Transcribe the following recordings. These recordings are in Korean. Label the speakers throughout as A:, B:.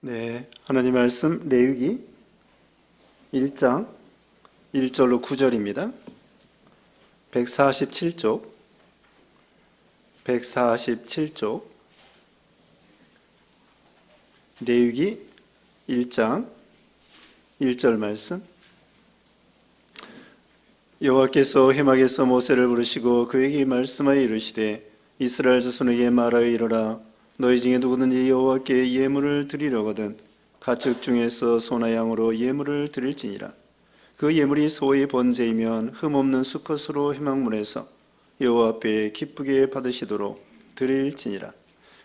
A: 네, 하나님 말씀 레위기 1장 1절로 9절입니다. 147쪽 레위기 1장 1절 말씀. 여호와께서 회막에서 모세를 부르시고 그에게 말씀하여 이르시되 이스라엘 자손에게 말하여 이르라. 너희 중에 누구든지 여호와께 예물을 드리려거든 가축 중에서 소나 양으로 예물을 드릴지니라. 그 예물이 소의 번제이면 흠없는 수컷으로 회막문에서 여호와 앞에 기쁘게 받으시도록 드릴지니라.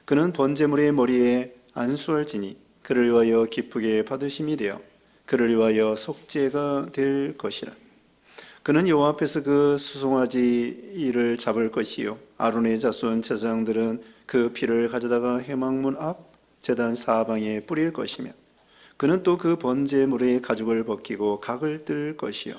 A: 그는 번제물의 머리에 안수할지니 그를 위하여 기쁘게 받으심이 되어 그를 위하여 속죄가 될 것이라. 그는 여호와 앞에서 그 수송아지를 잡을 것이요 아론의 자손 제사장들은 그 피를 가져다가 회막문 앞 제단 사방에 뿌릴 것이며 그는 또 그 번제물의 가죽을 벗기고 각을 뜰 것이요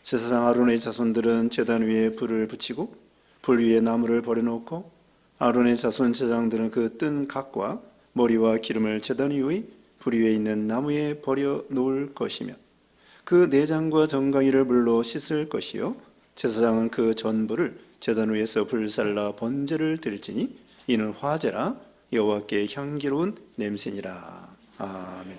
A: 제사장 아론의 자손들은 제단 위에 불을 붙이고 불 위에 나무를 버려놓고 아론의 자손 제사장들은 그 뜬 각과 머리와 기름을 제단 위의 불 위에 있는 나무에 버려 놓을 것이며 그 내장과 정강이를 물로 씻을 것이요 제사장은 그 전부를 제단 위에서 불살라 번제를 드릴지니 이는 화제라 여호와께 향기로운 냄새니라. 아멘.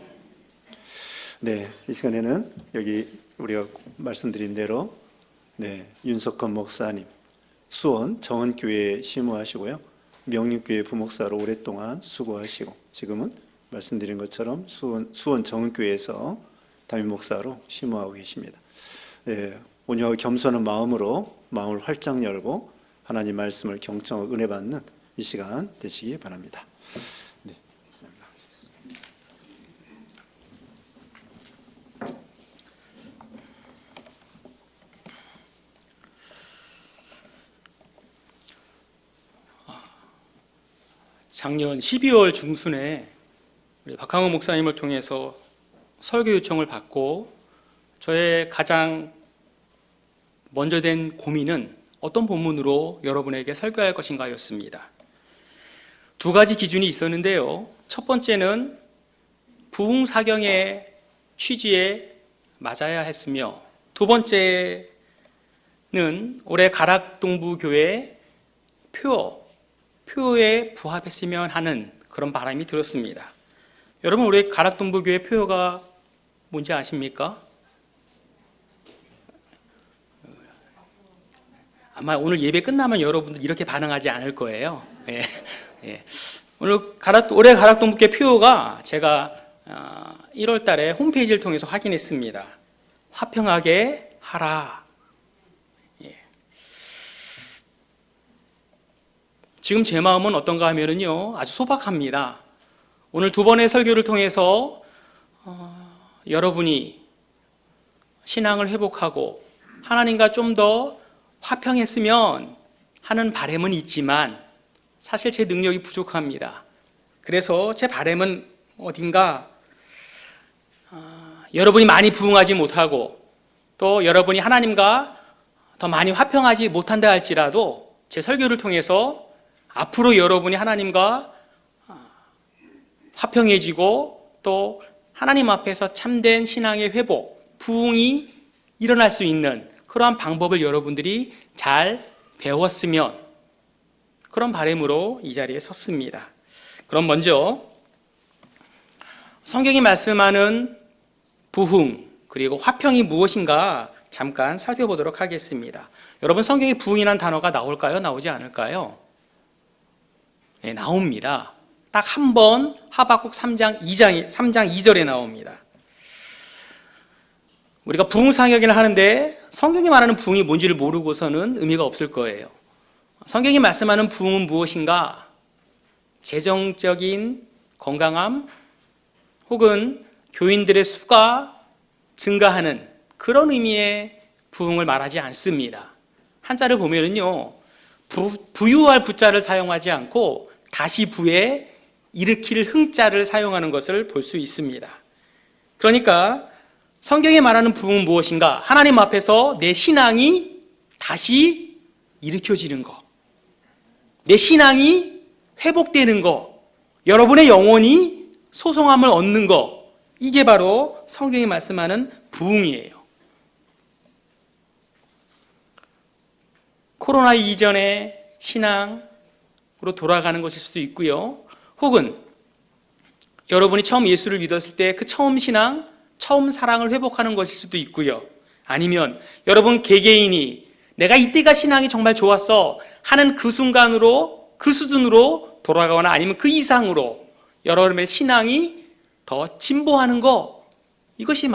A: 네, 이 시간에는 여기 우리가 말씀드린 대로 윤석헌 목사님 수원 정은교회에 심우하시고요 명륜교회 부목사로 오랫동안 수고하시고 지금은 말씀드린 것처럼 수원 정은교회에서 담임 목사로 심우하고 계십니다. 온유하고 겸손한 마음으로 마음을 활짝 열고 하나님 말씀을 경청하고 은혜 받는 이 시간 되시기 바랍니다. 네,
B: 작년 12월 중순에 우리 박항우 목사님을 통해서 설교 요청을 받고 저의 가장 먼저 된 고민은 어떤 본문으로 여러분에게 설교할 것인가였습니다. 두 가지 기준이 있었는데요. 첫 번째는 부흥사경의 취지에 맞아야 했으며 두 번째는 올해 가락동부교회 표어에 부합했으면 하는 그런 바람이 들었습니다. 여러분, 우리 가락동부교회 표어가 뭔지 아십니까? 아마 오늘 예배 끝나면 여러분들 이렇게 반응하지 않을 거예요. 오늘 올해 가락동부교회 표어가 제가 1월 달에 홈페이지를 통해서 확인했습니다. 화평하게 하라. 지금 제 마음은 어떤가 하면요, 아주 소박합니다. 오늘 두 번의 설교를 통해서 여러분이 신앙을 회복하고 하나님과 좀 더 화평했으면 하는 바람은 있지만 사실 제 능력이 부족합니다. 그래서 제 바람은 어딘가 여러분이 많이 부흥하지 못하고 또 여러분이 하나님과 더 많이 화평하지 못한다 할지라도 제 설교를 통해서 앞으로 여러분이 하나님과 화평해지고 또 하나님 앞에서 참된 신앙의 회복, 부흥이 일어날 수 있는 그러한 방법을 여러분들이 잘 배웠으면 그런 바람으로 이 자리에 섰습니다. 그럼 먼저 성경이 말씀하는 부흥 그리고 화평이 무엇인가 잠깐 살펴보도록 하겠습니다. 여러분, 성경에 부흥이라는 단어가 나올까요? 나오지 않을까요? 네, 나옵니다. 딱 한 번 하박국 3장 2절에 나옵니다. 우리가 부흥사역을 하는데 성경이 말하는 부흥이 뭔지를 모르고서는 의미가 없을 거예요. 성경이 말씀하는 부흥은 무엇인가? 재정적인 건강함 혹은 교인들의 수가 증가하는 그런 의미의 부흥을 말하지 않습니다. 한자를 보면은요, 부유할 부자를 사용하지 않고 다시 부에 일으킬 흥자를 사용하는 것을 볼 수 있습니다. 그러니까 성경이 말하는 부흥은 무엇인가? 하나님 앞에서 내 신앙이 다시 일으켜지는 것, 내 신앙이 회복되는 것, 여러분의 영혼이 소송함을 얻는 것, 이게 바로 성경이 말씀하는 부흥이에요. 코로나 이전의 신앙으로 돌아가는 것일 수도 있고요. 혹은 여러분이 처음 예수를 믿었을 때 그 처음 신앙, 처음 사랑을 회복하는 것일 수도 있고요. 아니면 여러분 개개인이 내가 이때가 신앙이 정말 좋았어 하는 그 순간으로, 그 수준으로 돌아가거나 아니면 그 이상으로 여러분의 신앙이 더 진보하는 것, 이것이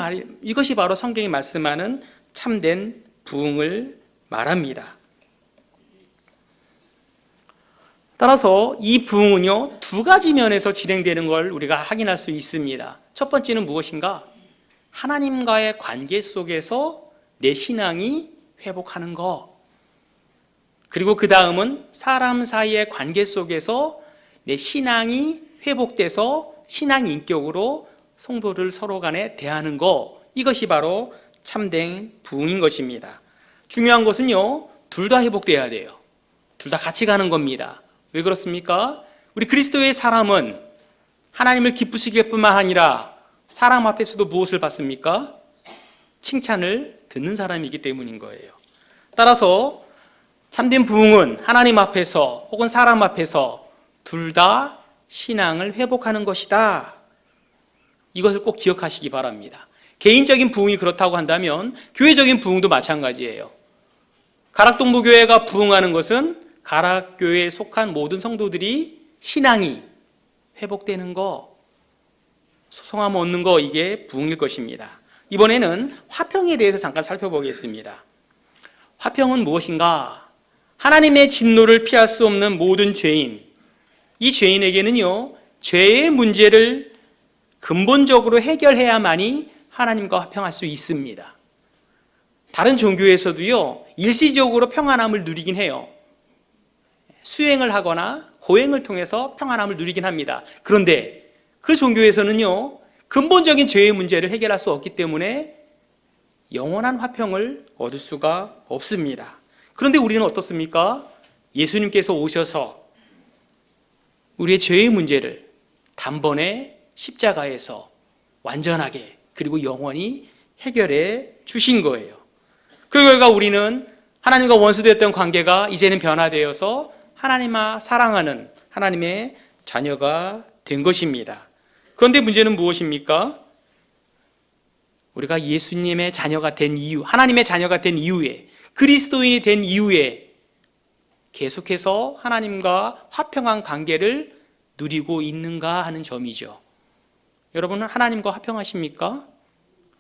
B: 바로 성경이 말씀하는 참된 부흥을 말합니다. 따라서 이 부흥은요, 두 가지 면에서 진행되는 걸 우리가 확인할 수 있습니다. 첫 번째는 무엇인가? 하나님과의 관계 속에서 내 신앙이 회복하는 것. 그리고 그 다음은 사람 사이의 관계 속에서 내 신앙이 회복돼서 신앙 인격으로 성도를 서로 간에 대하는 것. 이것이 바로 참된 부흥인 것입니다. 중요한 것은요, 둘 다 회복돼야 돼요. 둘 다 같이 가는 겁니다. 왜 그렇습니까? 우리 그리스도의 사람은 하나님을 기쁘시게 뿐만 아니라 사람 앞에서도 무엇을 받습니까? 칭찬을 듣는 사람이기 때문인 거예요. 따라서 참된 부흥은 하나님 앞에서 혹은 사람 앞에서 둘 다 신앙을 회복하는 것이다. 이것을 꼭 기억하시기 바랍니다. 개인적인 부흥이 그렇다고 한다면 교회적인 부흥도 마찬가지예요. 가락동부교회가 부흥하는 것은 가락교회에 속한 모든 성도들이 신앙이 회복되는 거, 소송함 얻는 거, 이게 부흥일 것입니다. 이번에는 화평에 대해서 잠깐 살펴보겠습니다. 화평은 무엇인가? 하나님의 진노를 피할 수 없는 모든 죄인, 이 죄인에게는요, 죄의 문제를 근본적으로 해결해야만이 하나님과 화평할 수 있습니다. 다른 종교에서도요, 일시적으로 평안함을 누리긴 해요. 수행을 하거나 고행을 통해서 평안함을 누리긴 합니다. 그런데 그 종교에서는요, 근본적인 죄의 문제를 해결할 수 없기 때문에 영원한 화평을 얻을 수가 없습니다. 그런데 우리는 어떻습니까? 예수님께서 오셔서 우리의 죄의 문제를 단번에 십자가에서 완전하게 그리고 영원히 해결해 주신 거예요. 그 결과 우리는 하나님과 원수되었던 관계가 이제는 변화되어서 하나님과 사랑하는 하나님의 자녀가 된 것입니다. 그런데 문제는 무엇입니까? 우리가 예수님의 자녀가 된 이유, 하나님의 자녀가 된 이후에, 그리스도인이 된 이후에 계속해서 하나님과 화평한 관계를 누리고 있는가 하는 점이죠. 여러분은 하나님과 화평하십니까?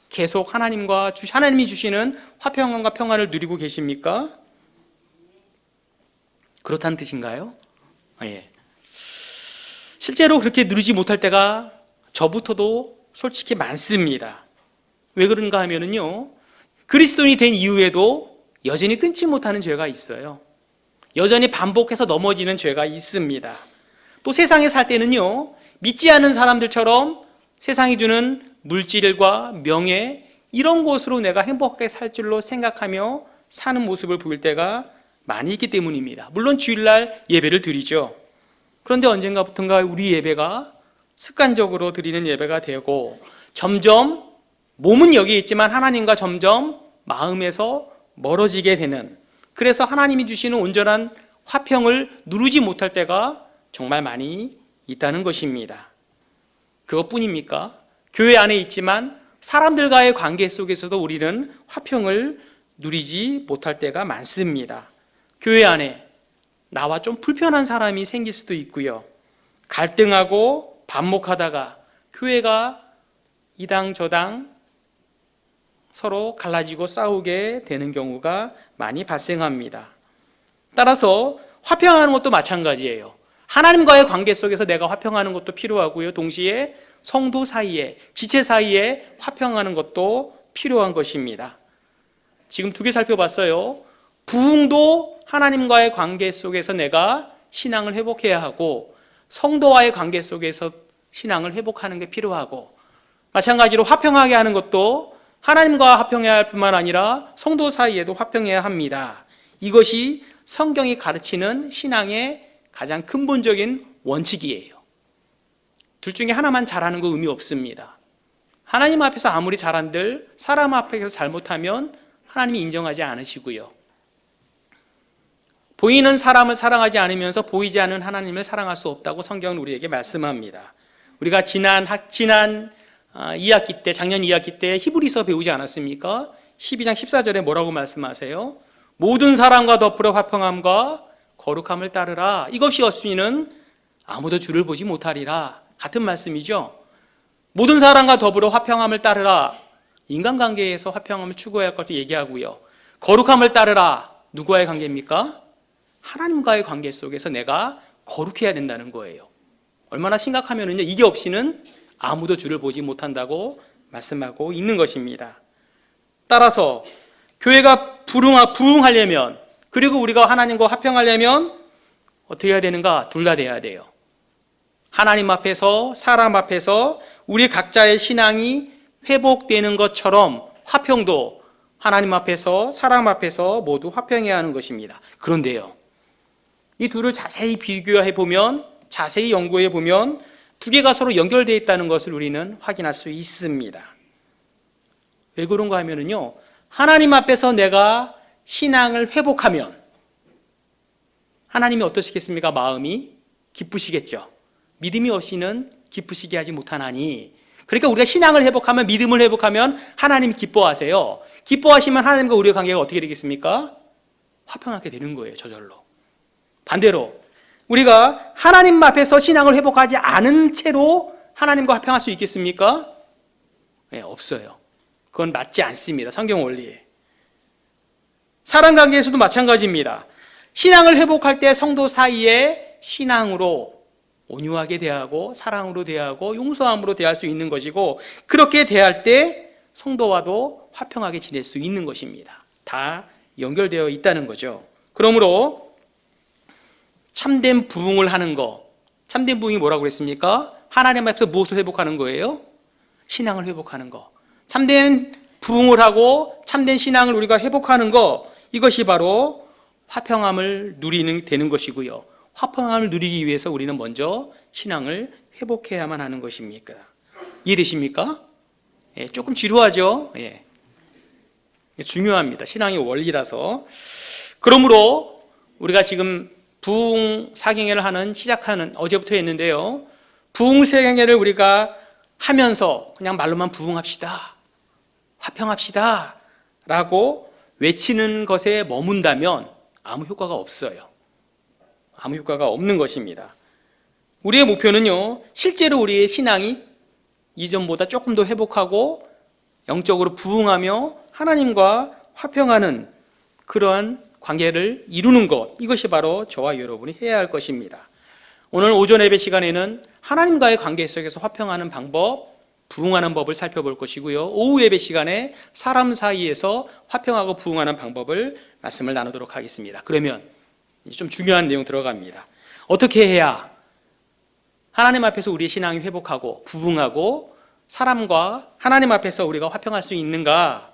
B: 계속 하나님이 주시는 화평함과 평안을 누리고 계십니까? 그렇다는 뜻인가요? 예. 실제로 그렇게 누리지 못할 때가 저부터도 솔직히 많습니다. 왜 그런가 하면은요, 그리스도인이 된 이후에도 여전히 끊지 못하는 죄가 있어요. 여전히 반복해서 넘어지는 죄가 있습니다. 또 세상에 살 때는요, 믿지 않는 사람들처럼 세상이 주는 물질과 명예, 이런 것으로 내가 행복하게 살 줄로 생각하며 사는 모습을 보일 때가 많이 있기 때문입니다. 물론 주일날 예배를 드리죠. 그런데 언젠가부턴가 우리 예배가 습관적으로 드리는 예배가 되고 점점 몸은 여기 있지만 하나님과 점점 마음에서 멀어지게 되는, 그래서 하나님이 주시는 온전한 화평을 누리지 못할 때가 정말 많이 있다는 것입니다. 그것뿐입니까? 교회 안에 있지만 사람들과의 관계 속에서도 우리는 화평을 누리지 못할 때가 많습니다. 교회 안에 나와 좀 불편한 사람이 생길 수도 있고요. 갈등하고 반목하다가 교회가 이당 저당 서로 갈라지고 싸우게 되는 경우가 많이 발생합니다. 따라서 화평하는 것도 마찬가지예요. 하나님과의 관계 속에서 내가 화평하는 것도 필요하고요. 동시에 성도 사이에, 지체 사이에 화평하는 것도 필요한 것입니다. 지금 두 개 살펴봤어요. 부흥도 하나님과의 관계 속에서 내가 신앙을 회복해야 하고, 성도와의 관계 속에서 신앙을 회복하는 게 필요하고, 마찬가지로 화평하게 하는 것도 하나님과 화평해야 할 뿐만 아니라 성도 사이에도 화평해야 합니다. 이것이 성경이 가르치는 신앙의 가장 근본적인 원칙이에요. 둘 중에 하나만 잘하는 거 의미 없습니다. 하나님 앞에서 아무리 잘한들 사람 앞에서 잘못하면 하나님이 인정하지 않으시고요. 보이는 사람을 사랑하지 않으면서 보이지 않는 하나님을 사랑할 수 없다고 성경은 우리에게 말씀합니다. 우리가 지난 2학기 때, 작년 2학기 때 히브리서 배우지 않았습니까? 12장 14절에 뭐라고 말씀하세요? 모든 사람과 더불어 화평함과 거룩함을 따르라. 이것이 없이는 아무도 주를 보지 못하리라. 같은 말씀이죠. 모든 사람과 더불어 화평함을 따르라. 인간관계에서 화평함을 추구해야 할 것을 얘기하고요. 거룩함을 따르라. 누구와의 관계입니까? 하나님과의 관계 속에서 내가 거룩해야 된다는 거예요. 얼마나 심각하면요, 이게 없이는 아무도 주를 보지 못한다고 말씀하고 있는 것입니다. 따라서 교회가 부흥하려면, 그리고 우리가 하나님과 화평하려면 어떻게 해야 되는가? 둘 다 돼야 돼요. 하나님 앞에서, 사람 앞에서 우리 각자의 신앙이 회복되는 것처럼 화평도 하나님 앞에서, 사람 앞에서 모두 화평해야 하는 것입니다. 그런데요, 이 둘을 자세히 비교해 보면, 자세히 연구해 보면 두 개가 서로 연결되어 있다는 것을 우리는 확인할 수 있습니다. 왜 그런가 하면요, 하나님 앞에서 내가 신앙을 회복하면 하나님이 어떠시겠습니까? 마음이 기쁘시겠죠. 믿음이 없이는 기쁘시게 하지 못하나니. 그러니까 우리가 신앙을 회복하면, 믿음을 회복하면 하나님이 기뻐하세요. 기뻐하시면 하나님과 우리의 관계가 어떻게 되겠습니까? 화평하게 되는 거예요, 저절로. 반대로 우리가 하나님 앞에서 신앙을 회복하지 않은 채로 하나님과 화평할 수 있겠습니까? 네, 없어요. 그건 맞지 않습니다. 성경 원리에. 사람 관계에서도 마찬가지입니다. 신앙을 회복할 때 성도 사이에 신앙으로 온유하게 대하고 사랑으로 대하고 용서함으로 대할 수 있는 것이고, 그렇게 대할 때 성도와도 화평하게 지낼 수 있는 것입니다. 다 연결되어 있다는 거죠. 그러므로 참된 부흥을 하는 거, 참된 부흥이 뭐라고 그랬습니까? 하나님 앞에서 무엇을 회복하는 거예요? 신앙을 회복하는 거. 참된 부흥을 하고 참된 신앙을 우리가 회복하는 거, 이것이 바로 화평함을 누리는 되는 것이고요. 화평함을 누리기 위해서 우리는 먼저 신앙을 회복해야만 하는 것입니까? 이해되십니까? 예, 조금 지루하죠? 예. 중요합니다. 신앙의 원리라서. 그러므로 우리가 지금 부흥 사경회를 시작하는 어제부터 했는데요. 부흥 사경회를 우리가 하면서 그냥 말로만 부흥합시다, 화평합시다 라고 외치는 것에 머문다면 아무 효과가 없어요. 아무 효과가 없는 것입니다. 우리의 목표는요, 실제로 우리의 신앙이 이전보다 조금 더 회복하고 영적으로 부흥하며 하나님과 화평하는 그러한 관계를 이루는 것, 이것이 바로 저와 여러분이 해야 할 것입니다. 오늘 오전 예배 시간에는 하나님과의 관계 속에서 화평하는 방법, 부흥하는 법을 살펴볼 것이고요. 오후 예배 시간에 사람 사이에서 화평하고 부흥하는 방법을 말씀을 나누도록 하겠습니다. 그러면 좀 중요한 내용 들어갑니다. 어떻게 해야 하나님 앞에서 우리의 신앙이 회복하고 부흥하고 사람과 하나님 앞에서 우리가 화평할 수 있는가?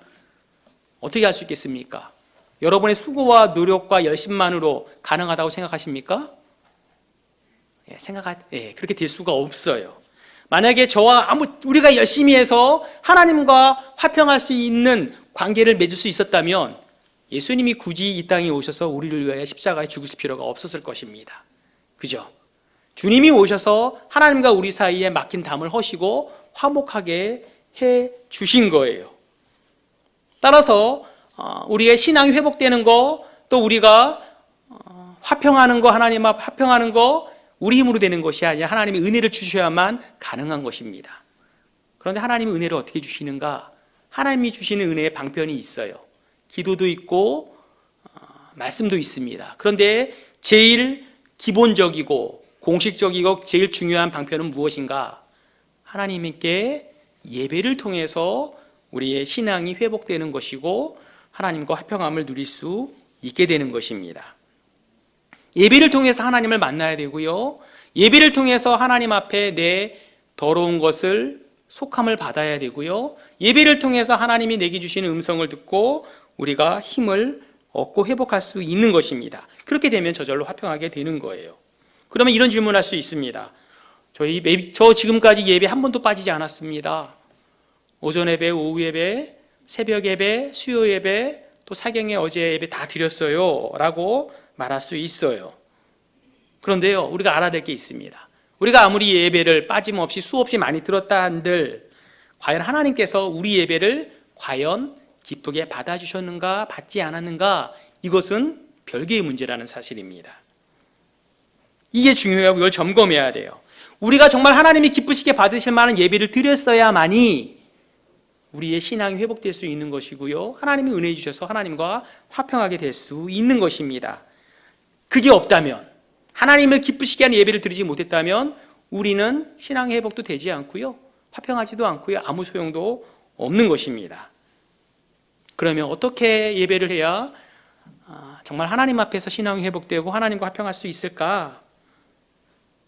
B: 어떻게 할 수 있겠습니까? 여러분의 수고와 노력과 열심만으로 가능하다고 생각하십니까? 그렇게 될 수가 없어요. 만약에 우리가 열심히 해서 하나님과 화평할 수 있는 관계를 맺을 수 있었다면 예수님이 굳이 이 땅에 오셔서 우리를 위하여 십자가에 죽으실 필요가 없었을 것입니다. 그죠? 주님이 오셔서 하나님과 우리 사이에 막힌 담을 허시고 화목하게 해 주신 거예요. 따라서 우리의 신앙이 회복되는 거, 또 우리가 화평하는 거, 하나님 앞 화평하는 거 우리 힘으로 되는 것이 아니라 하나님의 은혜를 주셔야만 가능한 것입니다. 그런데 하나님의 은혜를 어떻게 주시는가? 하나님이 주시는 은혜의 방편이 있어요. 기도도 있고 말씀도 있습니다. 그런데 제일 기본적이고 공식적이고 제일 중요한 방편은 무엇인가? 하나님께 예배를 통해서 우리의 신앙이 회복되는 것이고 하나님과 화평함을 누릴 수 있게 되는 것입니다. 예배를 통해서 하나님을 만나야 되고요. 예배를 통해서 하나님 앞에 내 더러운 것을 속함을 받아야 되고요. 예배를 통해서 하나님이 내게 주시는 음성을 듣고 우리가 힘을 얻고 회복할 수 있는 것입니다. 그렇게 되면 저절로 화평하게 되는 거예요. 그러면 이런 질문을 할 수 있습니다. 저 지금까지 예배 한 번도 빠지지 않았습니다. 오전 예배, 오후 예배, 새벽 예배, 수요 예배, 또 사경에 어제 예배 다 드렸어요 라고 말할 수 있어요. 그런데요, 우리가 알아야 될 게 있습니다. 우리가 아무리 예배를 빠짐없이 수없이 많이 들었다 한들 과연 하나님께서 우리 예배를 과연 기쁘게 받아주셨는가 받지 않았는가, 이것은 별개의 문제라는 사실입니다. 이게 중요하고 이걸 점검해야 돼요. 우리가 정말 하나님이 기쁘시게 받으실 만한 예배를 드렸어야만이 우리의 신앙이 회복될 수 있는 것이고요, 하나님이 은혜 주셔서 하나님과 화평하게 될 수 있는 것입니다. 그게 없다면, 하나님을 기쁘시게 하는 예배를 드리지 못했다면 우리는 신앙 회복도 되지 않고요, 화평하지도 않고요, 아무 소용도 없는 것입니다. 그러면 어떻게 예배를 해야 정말 하나님 앞에서 신앙이 회복되고 하나님과 화평할 수 있을까?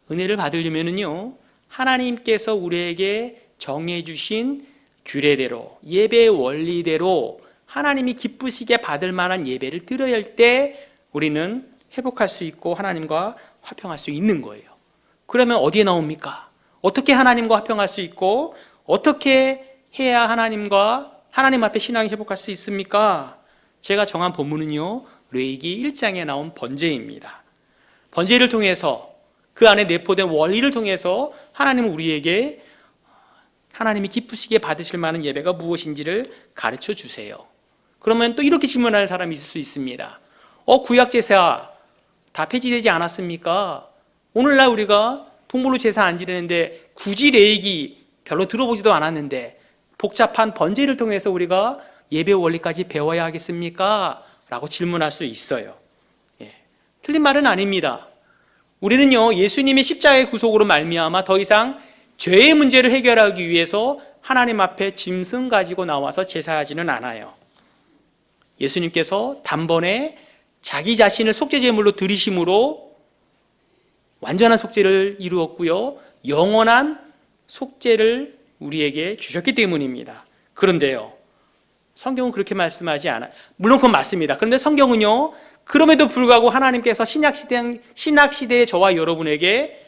B: 은혜를 받으려면요, 하나님께서 우리에게 정해주신 규례대로, 예배의 원리대로 하나님이 기쁘시게 받을 만한 예배를 드려야 할 때 우리는 회복할 수 있고 하나님과 화평할 수 있는 거예요. 그러면 어디에 나옵니까? 어떻게 하나님과 화평할 수 있고 어떻게 해야 하나님 앞에 신앙이 회복할 수 있습니까? 제가 정한 본문은요, 레위기 1장에 나온 번제입니다. 번제를 통해서, 그 안에 내포된 원리를 통해서 하나님은 우리에게 하나님이 기쁘시게 받으실 만한 예배가 무엇인지를 가르쳐 주세요. 그러면 또 이렇게 질문할 사람이 있을 수 있습니다. 구약 제사 다 폐지되지 않았습니까? 오늘날 우리가 동물로 제사 안 지내는데 굳이 레위기 별로 들어보지도 않았는데 복잡한 번제를 통해서 우리가 예배 원리까지 배워야 하겠습니까? 라고 질문할 수 있어요. 틀린 말은 아닙니다. 우리는요, 예수님의 십자가의 구속으로 말미암아 더 이상 죄의 문제를 해결하기 위해서 하나님 앞에 짐승 가지고 나와서 제사하지는 않아요. 예수님께서 단번에 자기 자신을 속죄제물로 드리심으로 완전한 속죄를 이루었고요, 영원한 속죄를 우리에게 주셨기 때문입니다. 그런데요, 성경은 그렇게 말씀하지 않아요. 물론 그건 맞습니다. 그런데 성경은요, 그럼에도 불구하고 하나님께서 신약시대의 저와 여러분에게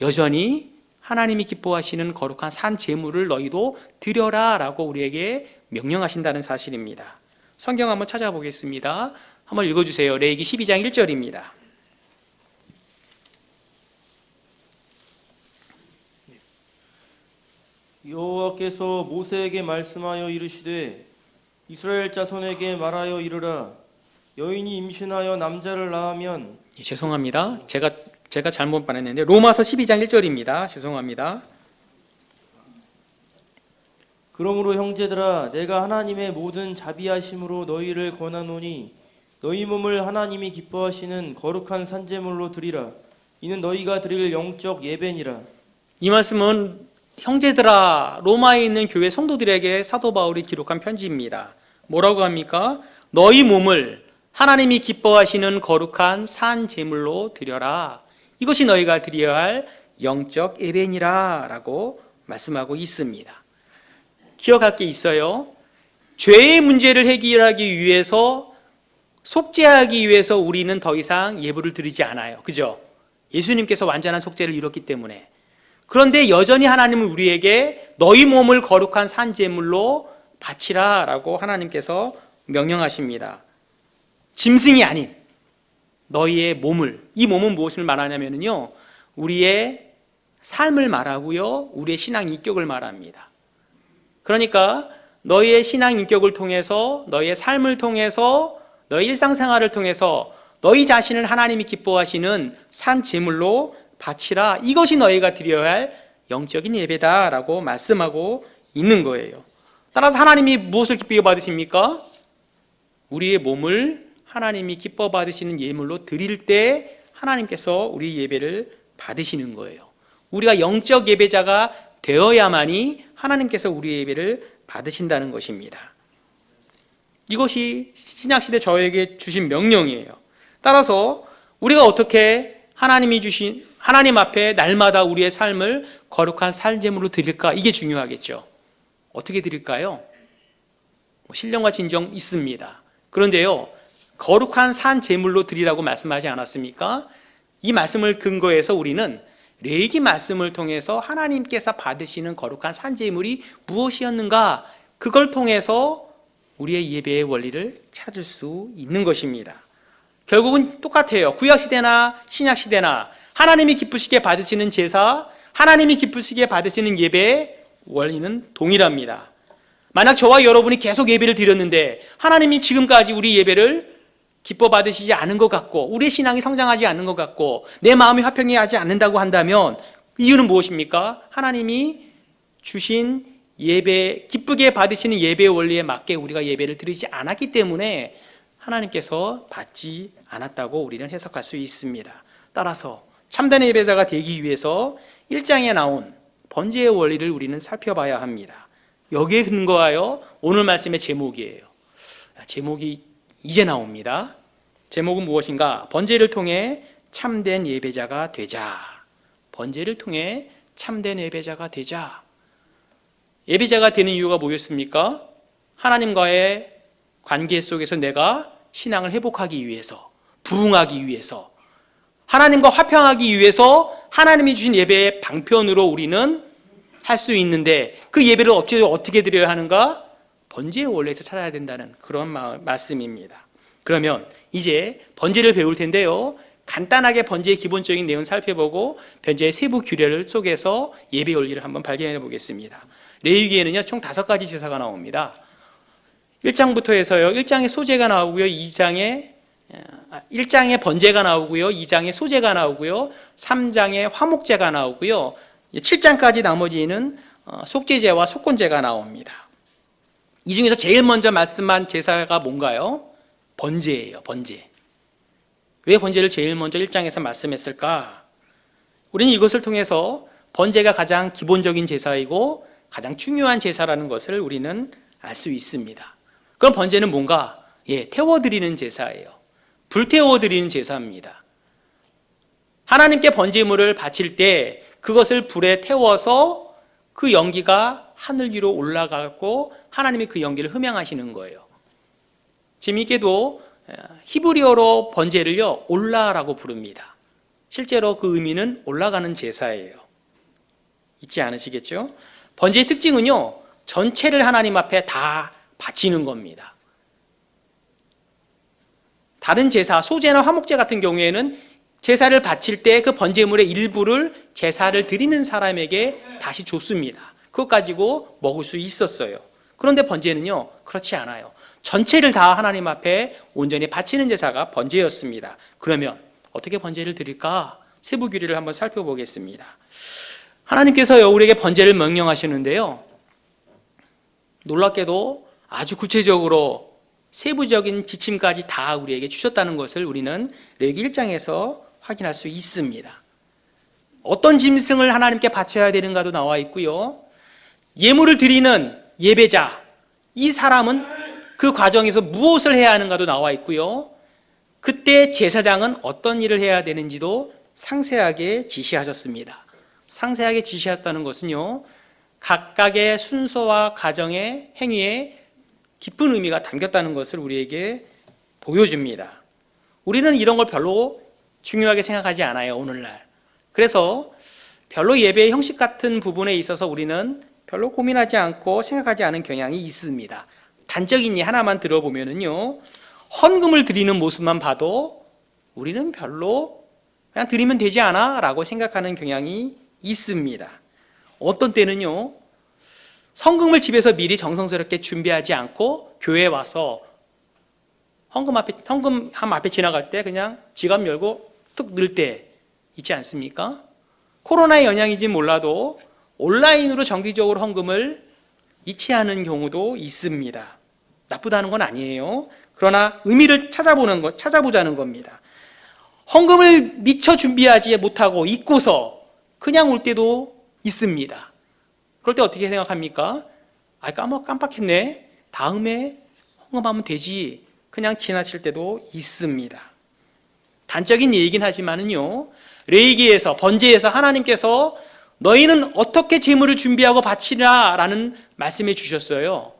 B: 여전히 하나님이 기뻐하시는 거룩한 산 제물을 너희도 드려라 라고 우리에게 명령하신다는 사실입니다. 성경 한번 찾아보겠습니다. 한번 읽어주세요. 레위기 12장 1절입니다.
C: 여호와께서 모세에게 말씀하여 이르시되 이스라엘 자손에게 말하여 이르라. 여인이 임신하여 남자를 낳으면
B: 죄송합니다. 제가 잘못 말했는데 로마서 12장 1절입니다. 죄송합니다.
C: 그러므로 형제들아, 내가 하나님의 모든 자비하심으로 너희를 권하노니 너희 몸을 하나님이 기뻐하시는 거룩한 산제물로 드리라. 이는 너희가 드릴 영적 예배니라.
B: 이 말씀은 형제들아, 로마에 있는 교회 성도들에게 사도 바울이 기록한 편지입니다. 뭐라고 합니까? 너희 몸을 하나님이 기뻐하시는 거룩한 산 제물로 드려라. 이것이 너희가 드려야 할 영적 예배니라 라고 말씀하고 있습니다. 기억할 게 있어요. 죄의 문제를 해결하기 위해서, 속죄하기 위해서 우리는 더 이상 예물을 드리지 않아요. 그죠? 예수님께서 완전한 속죄를 이뤘기 때문에. 그런데 여전히 하나님은 우리에게 너희 몸을 거룩한 산 제물로 바치라 라고 하나님께서 명령하십니다. 짐승이 아닌 너희의 몸을, 이 몸은 무엇을 말하냐면요, 우리의 삶을 말하고요, 우리의 신앙 인격을 말합니다. 그러니까 너희의 신앙 인격을 통해서, 너희의 삶을 통해서, 너희 일상생활을 통해서 너희 자신을 하나님이 기뻐하시는 산 제물로 바치라. 이것이 너희가 드려야 할 영적인 예배다라고 말씀하고 있는 거예요. 따라서 하나님이 무엇을 기쁘게 받으십니까? 우리의 몸을 하나님이 기뻐 받으시는 예물로 드릴 때 하나님께서 우리 예배를 받으시는 거예요. 우리가 영적 예배자가 되어야만이 하나님께서 우리 예배를 받으신다는 것입니다. 이것이 신약시대 저에게 주신 명령이에요. 따라서 우리가 어떻게 하나님 앞에 날마다 우리의 삶을 거룩한 살제물로 드릴까? 이게 중요하겠죠. 어떻게 드릴까요? 신령과 진정 있습니다. 그런데요, 거룩한 산 제물로 드리라고 말씀하지 않았습니까? 이 말씀을 근거해서 우리는 레위기 말씀을 통해서 하나님께서 받으시는 거룩한 산제물이 무엇이었는가, 그걸 통해서 우리의 예배의 원리를 찾을 수 있는 것입니다. 결국은 똑같아요. 구약시대나 신약시대나 하나님이 기쁘시게 받으시는 제사, 하나님이 기쁘시게 받으시는 예배의 원리는 동일합니다. 만약 저와 여러분이 계속 예배를 드렸는데 하나님이 지금까지 우리 예배를 기뻐 받으시지 않은 것 같고, 우리의 신앙이 성장하지 않는 것 같고, 내 마음이 화평하지 않는다고 한다면 이유는 무엇입니까? 하나님이 주신 예배, 기쁘게 받으시는 예배의 원리에 맞게 우리가 예배를 드리지 않았기 때문에 하나님께서 받지 않았다고 우리는 해석할 수 있습니다. 따라서 참된 예배자가 되기 위해서 1장에 나온 번제의 원리를 우리는 살펴봐야 합니다. 여기에 근거하여 오늘 말씀의 제목이에요. 제목이 이제 나옵니다. 제목은 무엇인가? 번제를 통해 참된 예배자가 되자. 번제를 통해 참된 예배자가 되자. 예배자가 되는 이유가 뭐였습니까? 하나님과의 관계 속에서 내가 신앙을 회복하기 위해서, 부흥하기 위해서, 하나님과 화평하기 위해서 하나님이 주신 예배의 방편으로 우리는 할 수 있는데, 그 예배를 어떻게 드려야 하는가? 번제의 원리에서 찾아야 된다는 그런 말씀입니다. 그러면 이제 번제를 배울 텐데요, 간단하게 번제의 기본적인 내용을 살펴보고 번제의 세부 규례를 속에서 예배 원리를 한번 발견해 보겠습니다. 레위기에는요 총 5가지 제사가 나옵니다. 1장부터 해서요, 1장에 소제가 나오고요, 1장에 번제가 나오고요, 2장에 소제가 나오고요, 3장에 화목제가 나오고요, 7장까지 나머지는 속죄제와 속건제가 나옵니다. 이 중에서 제일 먼저 말씀한 제사가 뭔가요? 번제예요. 번제. 왜 번제를 제일 먼저 1장에서 말씀했을까? 우리는 이것을 통해서 번제가 가장 기본적인 제사이고 가장 중요한 제사라는 것을 우리는 알 수 있습니다. 그럼 번제는 뭔가? 태워드리는 제사예요. 불태워드리는 제사입니다. 하나님께 번제물을 바칠 때 그것을 불에 태워서 그 연기가 하늘 위로 올라가고 하나님이 그 연기를 흠양하시는 거예요. 재미있게도 히브리어로 번제를요 올라라고 부릅니다. 실제로 그 의미는 올라가는 제사예요. 잊지 않으시겠죠? 번제의 특징은요, 전체를 하나님 앞에 다 바치는 겁니다. 다른 제사, 소제나 화목제 같은 경우에는 제사를 바칠 때 그 번제물의 일부를 제사를 드리는 사람에게 다시 줬습니다. 그것 가지고 먹을 수 있었어요. 그런데 번제는요 그렇지 않아요. 전체를 다 하나님 앞에 온전히 바치는 제사가 번제였습니다. 그러면 어떻게 번제를 드릴까? 세부 규례를 한번 살펴보겠습니다. 하나님께서요 우리에게 번제를 명령하시는데요, 놀랍게도 아주 구체적으로 세부적인 지침까지 다 우리에게 주셨다는 것을 우리는 레위기 1장에서 확인할 수 있습니다. 어떤 짐승을 하나님께 바쳐야 되는가도 나와 있고요, 예물을 드리는 예배자, 이 사람은 그 과정에서 무엇을 해야 하는가도 나와 있고요, 그때 제사장은 어떤 일을 해야 되는지도 상세하게 지시하셨습니다. 상세하게 지시했다는 것은요, 각각의 순서와 가정의 행위에 깊은 의미가 담겼다는 것을 우리에게 보여줍니다. 우리는 이런 걸 별로 중요하게 생각하지 않아요, 오늘날. 그래서 별로 예배의 형식 같은 부분에 있어서 우리는 별로 고민하지 않고 생각하지 않은 경향이 있습니다. 단적인 예 하나만 들어보면은요, 헌금을 드리는 모습만 봐도 우리는 별로 그냥 드리면 되지 않아? 라고 생각하는 경향이 있습니다. 어떤 때는요, 헌금을 미리 정성스럽게 준비하지 않고 교회에 와서 헌금함 앞에 지나갈 때 그냥 지갑 열고 뚝 넣을 때 있지 않습니까? 코로나의 영향인지 몰라도 온라인으로 정기적으로 헌금을 이체하는 경우도 있습니다. 나쁘다는 건 아니에요. 그러나 의미를 찾아보자는 겁니다. 헌금을 미처 준비하지 못하고 잊고서 그냥 올 때도 있습니다. 그럴 때 어떻게 생각합니까? 깜빡했네. 다음에 헌금하면 되지. 그냥 지나칠 때도 있습니다. 단적인 얘기긴 하지만은요, 레위기에서 번제에서 하나님께서 너희는 어떻게 제물을 준비하고 바치라라는 말씀해 주셨어요.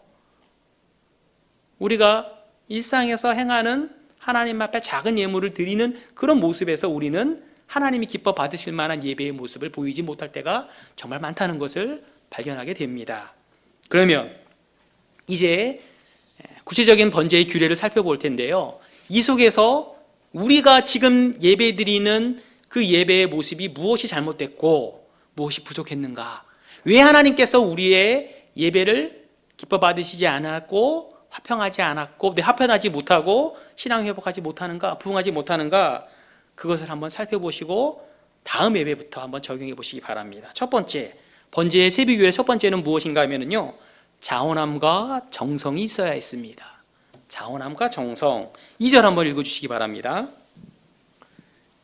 B: 우리가 일상에서 행하는 하나님 앞에 작은 예물을 드리는 그런 모습에서 우리는 하나님이 기뻐 받으실 만한 예배의 모습을 보이지 못할 때가 정말 많다는 것을 발견하게 됩니다. 그러면 이제 구체적인 번제의 규례를 살펴볼 텐데요. 이 속에서 우리가 지금 예배드리는 그 예배의 모습이 무엇이 잘못됐고 무엇이 부족했는가? 왜 하나님께서 우리의 예배를 기뻐 받으시지 않았고 화평하지 못하고 신앙 회복하지 못하는가, 부응하지 못하는가? 그것을 한번 살펴보시고 다음 예배부터 한번 적용해 보시기 바랍니다. 첫 번째, 번제의 세비규의 첫 번째는 무엇인가 하면은요, 자원함과 정성이 있어야 했습니다. 자원함과 정성. 2절 한번 읽어주시기 바랍니다.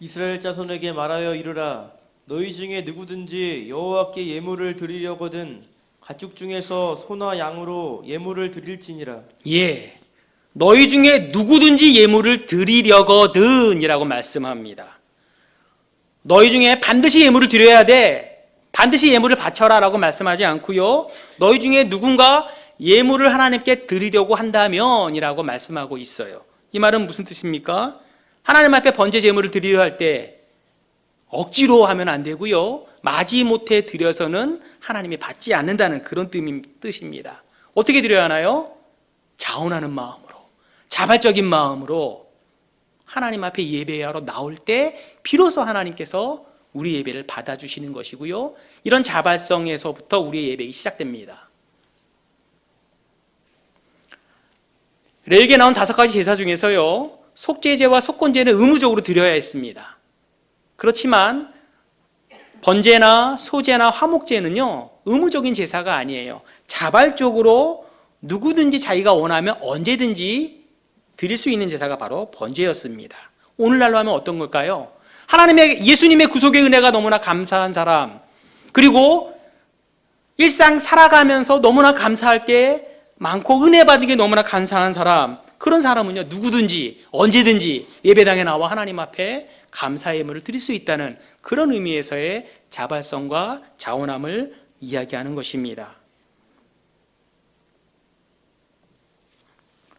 C: 이스라엘 자손에게 말하여 이르라. 너희 중에 누구든지 여호와께 예물을 드리려거든 가축 중에서 소나 양으로 예물을 드릴지니라.
B: 예, 너희 중에 누구든지 예물을 드리려거든 이라고 말씀합니다. 너희 중에 반드시 예물을 드려야 돼, 반드시 예물을 바쳐라 라고 말씀하지 않고요, 너희 중에 누군가 예물을 하나님께 드리려고 한다면 이라고 말씀하고 있어요. 이 말은 무슨 뜻입니까? 하나님 앞에 번제 제물을 드리려 할 때 억지로 하면 안 되고요, 마지못해 드려서는 하나님이 받지 않는다는 그런 뜻입니다. 어떻게 드려야 하나요? 자원하는 마음으로, 자발적인 마음으로 하나님 앞에 예배하러 나올 때 비로소 하나님께서 우리 예배를 받아주시는 것이고요, 이런 자발성에서부터 우리의 예배가 시작됩니다. 레위기에 나온 5가지 제사 중에서요, 속죄제와 속건제는 의무적으로 드려야 했습니다. 그렇지만 번제나 소제나 화목제는요, 의무적인 제사가 아니에요. 자발적으로 누구든지 자기가 원하면 언제든지 드릴 수 있는 제사가 바로 번제였습니다. 오늘날로 하면 어떤 걸까요? 예수님의 구속의 은혜가 너무나 감사한 사람, 그리고 일상 살아가면서 너무나 감사할 게 많고 은혜 받은 게 너무나 감사한 사람, 그런 사람은요, 누구든지 언제든지 예배당에 나와 하나님 앞에 감사의 예물을 드릴 수 있다는 그런 의미에서의 자발성과 자원함을 이야기하는 것입니다.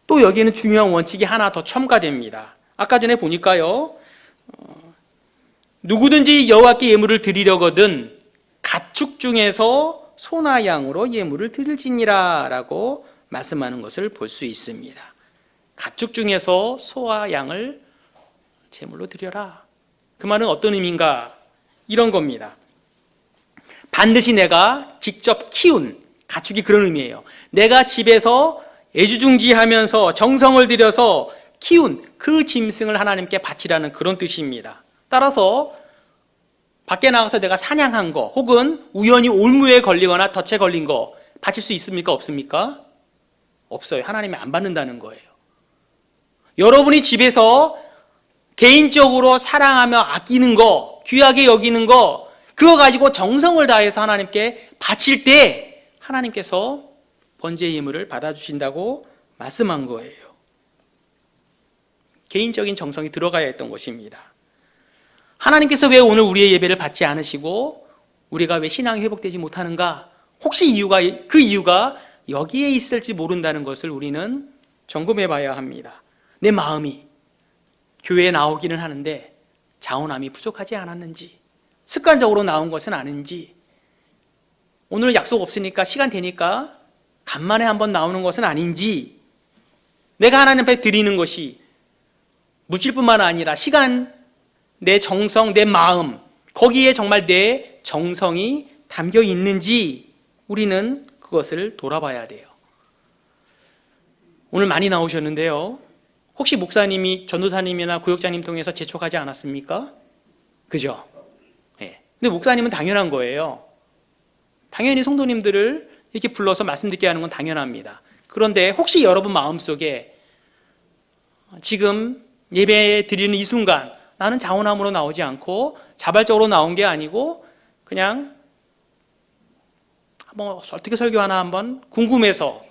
B: 또 여기에는 중요한 원칙이 하나 더 첨가됩니다. 아까 전에 보니까요, 누구든지 여호와께 예물을 드리려거든 가축 중에서 소나 양으로 예물을 드릴지니라 라고 말씀하는 것을 볼 수 있습니다. 가축 중에서 소와 양을 제물로 드려라. 그 말은 어떤 의미인가? 이런 겁니다. 반드시 내가 직접 키운 가축이 그런 의미예요. 내가 집에서 애주중지하면서 정성을 들여서 키운 그 짐승을 하나님께 바치라는 그런 뜻입니다. 따라서 밖에 나가서 내가 사냥한 거 혹은 우연히 올무에 걸리거나 덫에 걸린 거 바칠 수 있습니까? 없습니까? 없어요. 하나님이 안 받는다는 거예요. 여러분이 집에서 개인적으로 사랑하며 아끼는 거, 귀하게 여기는 거, 그거 가지고 정성을 다해서 하나님께 바칠 때 하나님께서 번제의 예물을 받아주신다고 말씀한 거예요. 개인적인 정성이 들어가야 했던 것입니다. 하나님께서 왜 오늘 우리의 예배를 받지 않으시고 우리가 왜 신앙이 회복되지 못하는가? 혹시 그 이유가 여기에 있을지 모른다는 것을 우리는 점검해 봐야 합니다. 내 마음이 교회에 나오기는 하는데 자원함이 부족하지 않았는지, 습관적으로 나온 것은 아닌지, 오늘 약속 없으니까 시간 되니까 간만에 한번 나오는 것은 아닌지, 내가 하나님 앞에 드리는 것이 물질뿐만 아니라 시간, 내 정성, 내 마음, 거기에 정말 내 정성이 담겨 있는지 우리는 그것을 돌아봐야 돼요. 오늘 많이 나오셨는데요, 혹시 목사님이 전도사님이나 구역장님 통해서 재촉하지 않았습니까? 그죠? 네. 근데 목사님은 당연한 거예요. 당연히 성도님들을 이렇게 불러서 말씀 듣게 하는 건 당연합니다. 그런데 혹시 여러분 마음속에 지금 예배 드리는 이 순간 나는 자원함으로 나오지 않고 자발적으로 나온 게 아니고 그냥 뭐 어떻게 설교하나 한번 궁금해서,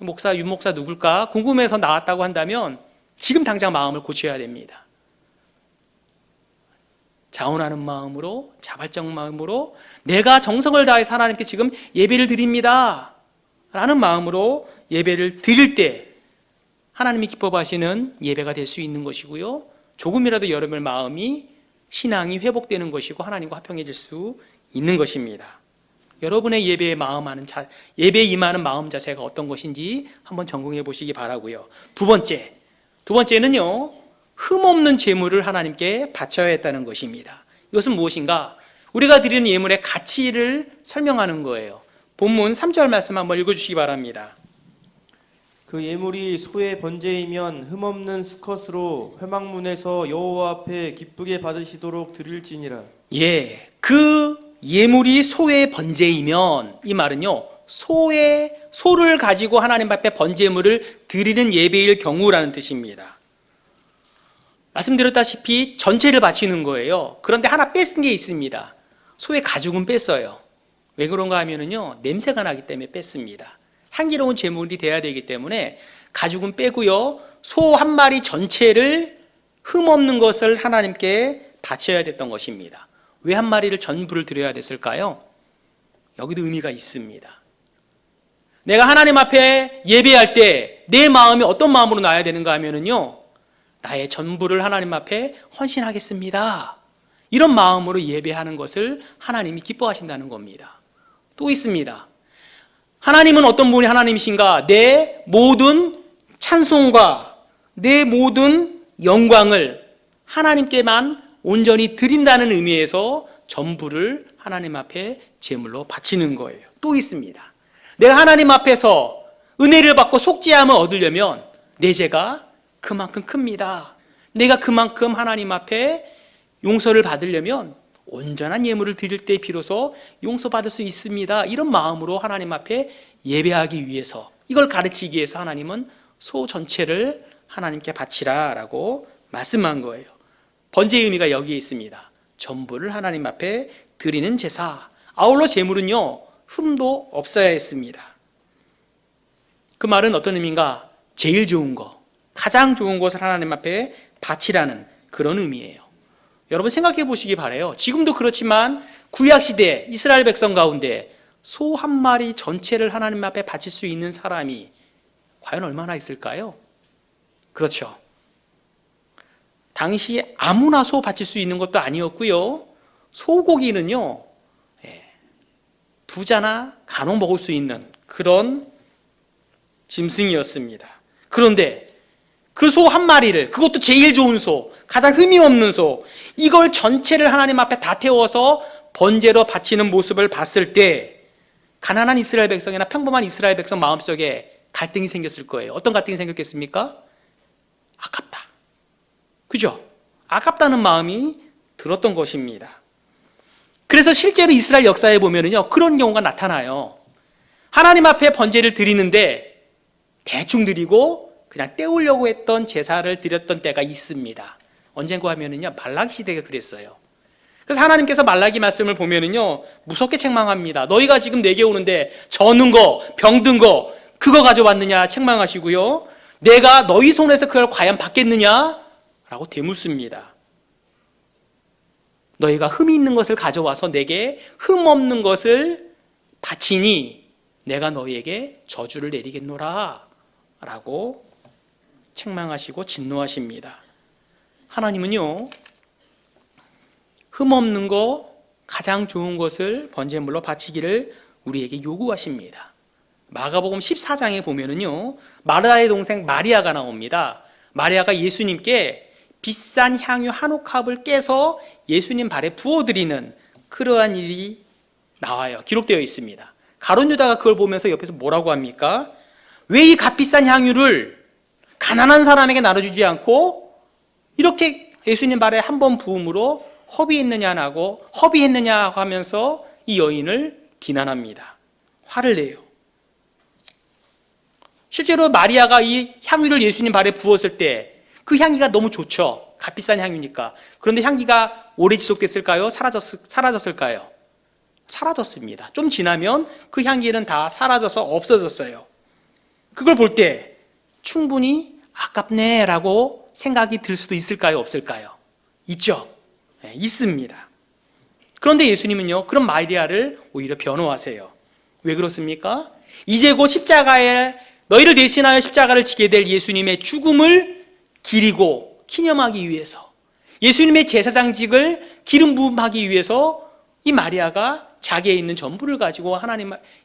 B: 윤 목사 누굴까 궁금해서 나왔다고 한다면 지금 당장 마음을 고쳐야 됩니다. 자원하는 마음으로, 자발적 마음으로 내가 정성을 다해서 하나님께 지금 예배를 드립니다 라는 마음으로 예배를 드릴 때 하나님이 기뻐하시는 예배가 될 수 있는 것이고요, 조금이라도 여러분의 마음이 신앙이 회복되는 것이고 하나님과 화평해질 수 있는 것입니다. 여러분의 예배에 임하는 마음 자세가 어떤 것인지 한번 점검해 보시기 바라고요. 두 번째는요, 흠없는 제물을 하나님께 바쳐야 했다는 것입니다. 이것은 무엇인가? 우리가 드리는 예물의 가치를 설명하는 거예요. 본문 3절 말씀 한번 읽어주시기 바랍니다.
C: 그 예물이 소의 번제이면 흠없는 수컷으로 회막문에서 여호와 앞에 기쁘게 받으시도록 드릴지니라.
B: 예, 그 예물이 소의 번제이면, 이 말은요, 소를 가지고 하나님 앞에 번제물을 드리는 예배일 경우라는 뜻입니다. 말씀드렸다시피 전체를 바치는 거예요. 그런데 하나 뺏은 게 있습니다. 소의 가죽은 뺐어요. 왜 그런가 하면은요, 냄새가 나기 때문에 뺐습니다. 향기로운 제물이 돼야 되기 때문에 가죽은 빼고요, 소 한 마리 전체를 흠없는 것을 하나님께 바쳐야 됐던 것입니다. 왜 한 마리를 전부를 드려야 됐을까요? 여기도 의미가 있습니다. 내가 하나님 앞에 예배할 때 내 마음이 어떤 마음으로 나야 되는가 하면은요, 나의 전부를 하나님 앞에 헌신하겠습니다. 이런 마음으로 예배하는 것을 하나님이 기뻐하신다는 겁니다. 또 있습니다. 하나님은 어떤 분이 하나님이신가? 내 모든 찬송과 내 모든 영광을 하나님께만 온전히 드린다는 의미에서 전부를 하나님 앞에 제물로 바치는 거예요. 또 있습니다. 내가 하나님 앞에서 은혜를 받고 속죄함을 얻으려면 내 죄가 그만큼 큽니다. 내가 그만큼 하나님 앞에 용서를 받으려면 온전한 예물을 드릴 때 비로소 용서받을 수 있습니다. 이런 마음으로 하나님 앞에 예배하기 위해서, 이걸 가르치기 위해서 하나님은 소 전체를 하나님께 바치라라고 말씀한 거예요. 번제의 의미가 여기에 있습니다. 전부를 하나님 앞에 드리는 제사. 아울러 제물은요, 흠도 없어야 했습니다. 그 말은 어떤 의미인가? 제일 좋은 거, 가장 좋은 것을 하나님 앞에 바치라는 그런 의미예요. 여러분 생각해 보시기 바라요. 지금도 그렇지만 구약시대 이스라엘 백성 가운데 소 한 마리 전체를 하나님 앞에 바칠 수 있는 사람이 과연 얼마나 있을까요? 그렇죠. 당시에 아무나 소 바칠 수 있는 것도 아니었고요. 소고기는요, 부자나 간혹 먹을 수 있는 그런 짐승이었습니다. 그런데 그 소 한 마리를, 그것도 제일 좋은 소, 가장 흠이 없는 소, 이걸 전체를 하나님 앞에 다 태워서 번제로 바치는 모습을 봤을 때 가난한 이스라엘 백성이나 평범한 이스라엘 백성 마음속에 갈등이 생겼을 거예요. 어떤 갈등이 생겼겠습니까? 아깝다. 그죠? 아깝다는 마음이 들었던 것입니다. 그래서 실제로 이스라엘 역사에 보면은요, 그런 경우가 나타나요. 하나님 앞에 번제를 드리는데 대충 드리고 그냥 때우려고 했던 제사를 드렸던 때가 있습니다. 언젠가 하면은요, 말라기 시대가 그랬어요. 그래서 하나님께서 말라기 말씀을 보면은요, 무섭게 책망합니다. 너희가 지금 내게 오는데 저는 거, 병든 거, 그거 가져왔느냐 책망하시고요, 내가 너희 손에서 그걸 과연 받겠느냐? 라고 되묻습니다. 너희가 흠이 있는 것을 가져와서 내게 흠 없는 것을 바치니 내가 너희에게 저주를 내리겠노라 라고 책망하시고 진노하십니다. 하나님은요, 흠 없는 거, 가장 좋은 것을 번제물로 바치기를 우리에게 요구하십니다. 마가복음 14장에 보면은요, 마르다의 동생 마리아가 나옵니다. 마리아가 예수님께 비싼 향유 한 옥합을 깨서 예수님 발에 부어드리는 그러한 일이 나와요. 기록되어 있습니다. 가룟 유다가 그걸 보면서 옆에서 뭐라고 합니까? 왜 이 값비싼 향유를 가난한 사람에게 나눠주지 않고 이렇게 예수님 발에 한 번 부음으로 허비했느냐고 하면서 이 여인을 비난합니다. 화를 내요. 실제로 마리아가 이 향유를 예수님 발에 부었을 때 그 향기가 너무 좋죠. 값비싼 향유니까. 그런데 향기가 오래 지속됐을까요? 사라졌을까요? 사라졌습니다. 좀 지나면 그 향기는 다 사라져서 없어졌어요. 그걸 볼 때 충분히 아깝네라고 생각이 들 수도 있을까요? 없을까요? 있죠. 네, 있습니다. 그런데 예수님은요, 그런 마리아를 오히려 변호하세요. 왜 그렇습니까? 이제 곧 십자가에 너희를 대신하여 십자가를 지게 될 예수님의 죽음을 기리고 기념하기 위해서, 예수님의 제사장직을 기름 부음하기 위해서 이 마리아가 자기에 있는 전부를 가지고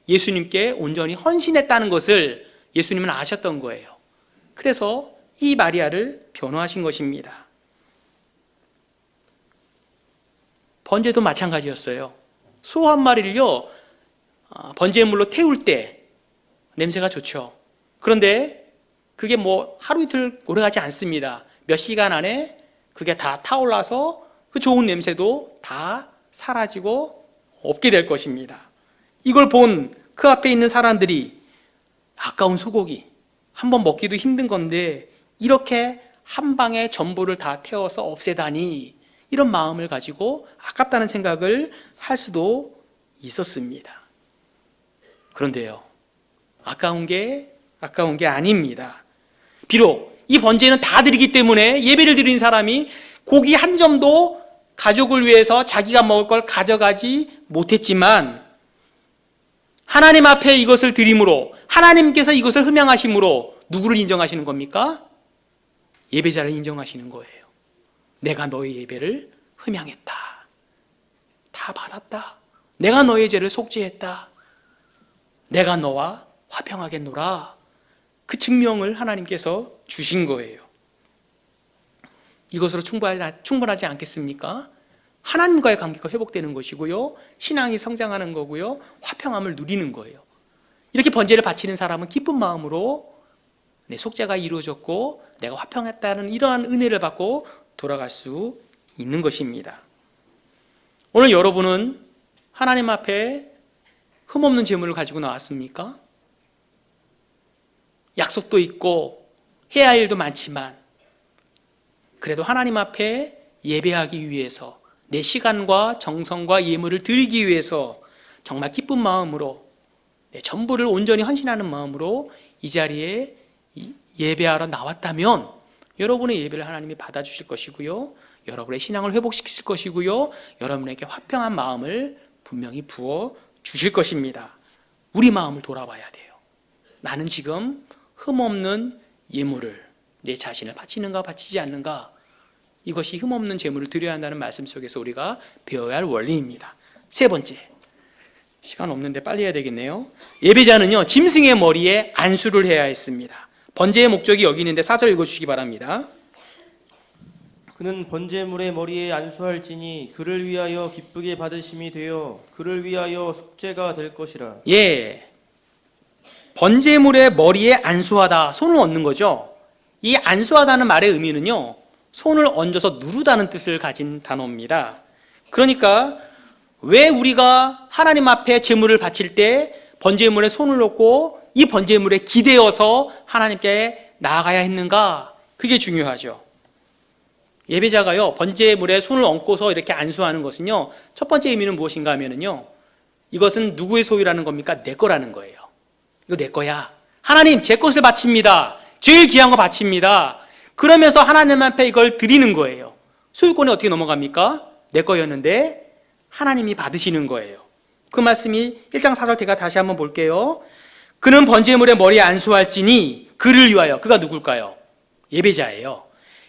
B: 예수님께 온전히 헌신했다는 것을 예수님은 아셨던 거예요. 그래서 이 마리아를 변호하신 것입니다. 번제도 마찬가지였어요. 소 한 마리를요, 번제물로 태울 때 냄새가 좋죠. 그런데 그게 뭐 하루 이틀 오래가지 않습니다. 몇 시간 안에 그게 다 타올라서 그 좋은 냄새도 다 사라지고 없게 될 것입니다. 이걸 본 그 앞에 있는 사람들이 아까운 소고기 한번 먹기도 힘든 건데 이렇게 한 방에 전부를 다 태워서 없애다니, 이런 마음을 가지고 아깝다는 생각을 할 수도 있었습니다. 그런데요, 아까운 게 아닙니다. 비록 이 번제는 다 드리기 때문에 예배를 드린 사람이 고기 한 점도 가족을 위해서 자기가 먹을 걸 가져가지 못했지만 하나님 앞에 이것을 드림으로, 하나님께서 이것을 흠양하심으로 누구를 인정하시는 겁니까? 예배자를 인정하시는 거예요. 내가 너의 예배를 흠양했다. 다 받았다. 내가 너의 죄를 속죄했다. 내가 너와 화평하겠노라. 그 증명을 하나님께서 주신 거예요. 이것으로 충분하지 않겠습니까? 하나님과의 관계가 회복되는 것이고요, 신앙이 성장하는 거고요, 화평함을 누리는 거예요. 이렇게 번제를 바치는 사람은 기쁜 마음으로 내 속죄가 이루어졌고 내가 화평했다는 이러한 은혜를 받고 돌아갈 수 있는 것입니다. 오늘 여러분은 하나님 앞에 흠없는 제물을 가지고 나왔습니까? 약속도 있고 해야 할 일도 많지만 그래도 하나님 앞에 예배하기 위해서, 내 시간과 정성과 예물을 드리기 위해서 정말 기쁜 마음으로, 내 전부를 온전히 헌신하는 마음으로 이 자리에 예배하러 나왔다면 여러분의 예배를 하나님이 받아주실 것이고요, 여러분의 신앙을 회복시킬 것이고요, 여러분에게 화평한 마음을 분명히 부어 주실 것입니다. 우리 마음을 돌아봐야 돼요. 나는 지금 흠없는 예물을, 내 자신을 바치는가 바치지 않는가, 이것이 흠없는 제물을 드려야 한다는 말씀 속에서 우리가 배워야 할 원리입니다. 세 번째, 시간 없는데 빨리 해야 되겠네요. 예배자는요, 짐승의 머리에 안수를 해야 했습니다. 번제의 목적이 여기 있는데 4절 읽어주시기 바랍니다.
C: 그는 번제물의 머리에 안수할지니 그를 위하여 기쁘게 받으심이 되어 그를 위하여 속죄가 될 것이라.
B: 예, 번제물의 머리에 안수하다, 손을 얹는 거죠. 이 안수하다는 말의 의미는요, 손을 얹어서 누르다는 뜻을 가진 단어입니다. 그러니까 왜 우리가 하나님 앞에 제물을 바칠 때 번제물에 손을 놓고 이 번제물에 기대어서 하나님께 나아가야 했는가, 그게 중요하죠. 예배자가요, 번제물에 손을 얹고서 이렇게 안수하는 것은요, 첫 번째 의미는 무엇인가 하면은요, 이것은 누구의 소유라는 겁니까? 내 거라는 거예요. 이거 내 거야. 하나님, 제 것을 바칩니다. 제일 귀한 거 바칩니다. 그러면서 하나님 앞에 이걸 드리는 거예요. 소유권이 어떻게 넘어갑니까? 내 거였는데 하나님이 받으시는 거예요. 그 말씀이 1장 4절 제가 다시 한번 볼게요. 그는 번제물의 머리에 안수할지니 그를 위하여, 그가 누굴까요? 예배자예요.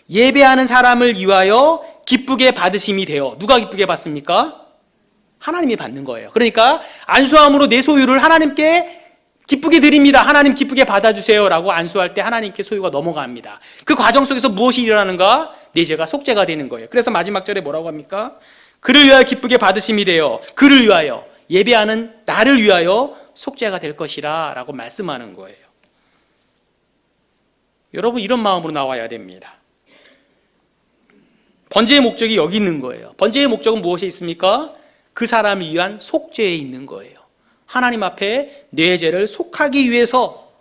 B: 예배하는 사람을 위하여 기쁘게 받으심이 되어, 누가 기쁘게 받습니까? 하나님이 받는 거예요. 그러니까 안수함으로 내 소유를 하나님께 기쁘게 드립니다. 하나님 기쁘게 받아주세요 라고 안수할 때 하나님께 소유가 넘어갑니다. 그 과정 속에서 무엇이 일어나는가? 내 죄가 속죄가 되는 거예요. 그래서 마지막 절에 뭐라고 합니까? 그를 위하여 기쁘게 받으심이 되어 그를 위하여, 예배하는 나를 위하여 속죄가 될 것이라 라고 말씀하는 거예요. 여러분, 이런 마음으로 나와야 됩니다. 번제의 목적이 여기 있는 거예요. 번제의 목적은 무엇에 있습니까? 그 사람을 위한 속죄에 있는 거예요. 하나님 앞에 내 죄를 속하기 위해서,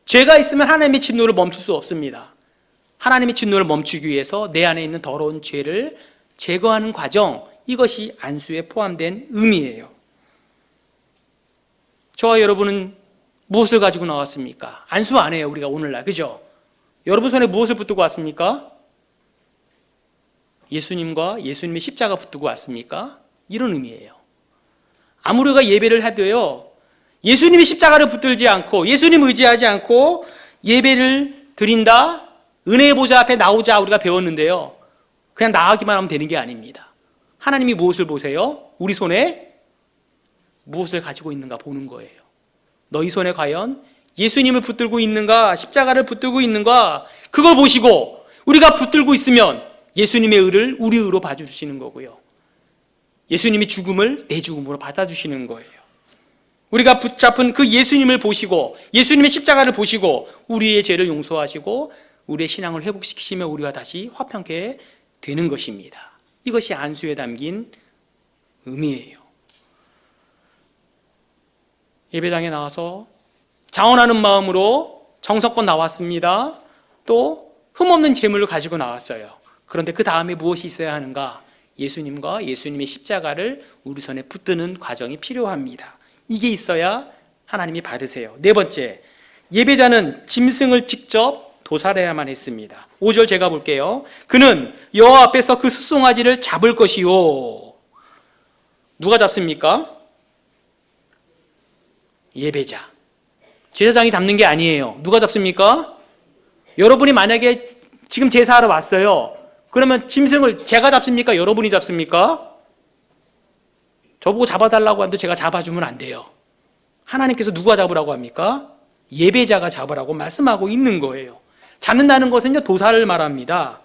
B: 죄가 있으면 하나님의 진노를 멈출 수 없습니다. 하나님의 진노를 멈추기 위해서 내 안에 있는 더러운 죄를 제거하는 과정, 이것이 안수에 포함된 의미예요. 저와 여러분은 무엇을 가지고 나왔습니까? 안수 안 해요, 우리가 오늘날. 그죠? 여러분 손에 무엇을 붙들고 왔습니까? 예수님과 예수님의 십자가 붙들고 왔습니까? 이런 의미예요. 아무리 우리가 예배를 해도요, 예수님의 십자가를 붙들지 않고 예수님 의지하지 않고 예배를 드린다, 은혜의 보좌 앞에 나오자 우리가 배웠는데요, 그냥 나가기만 하면 되는 게 아닙니다. 하나님이 무엇을 보세요? 우리 손에 무엇을 가지고 있는가 보는 거예요. 너희 손에 과연 예수님을 붙들고 있는가, 십자가를 붙들고 있는가, 그걸 보시고 우리가 붙들고 있으면 예수님의 의를 우리 의로 봐주시는 거고요. 예수님이 죽음을 내 죽음으로 받아주시는 거예요. 우리가 붙잡은 그 예수님을 보시고 예수님의 십자가를 보시고 우리의 죄를 용서하시고 우리의 신앙을 회복시키시며 우리와 다시 화평케 되는 것입니다. 이것이 안수에 담긴 의미예요. 예배당에 나와서 자원하는 마음으로 정성껏 나왔습니다. 또 흠없는 재물을 가지고 나왔어요. 그런데 그 다음에 무엇이 있어야 하는가? 예수님과 예수님의 십자가를 우리 손에 붙드는 과정이 필요합니다. 이게 있어야 하나님이 받으세요. 네 번째, 예배자는 짐승을 직접 도살해야만 했습니다. 5절 제가 볼게요. 그는 여호와 앞에서 그 숫송아지를 잡을 것이요. 누가 잡습니까? 예배자. 제사장이 잡는 게 아니에요. 누가 잡습니까? 여러분이 만약에 지금 제사하러 왔어요. 그러면 짐승을 제가 잡습니까? 여러분이 잡습니까? 저보고 잡아달라고 하는데 제가 잡아주면 안 돼요. 하나님께서 누가 잡으라고 합니까? 예배자가 잡으라고 말씀하고 있는 거예요. 잡는다는 것은요, 도살을 말합니다.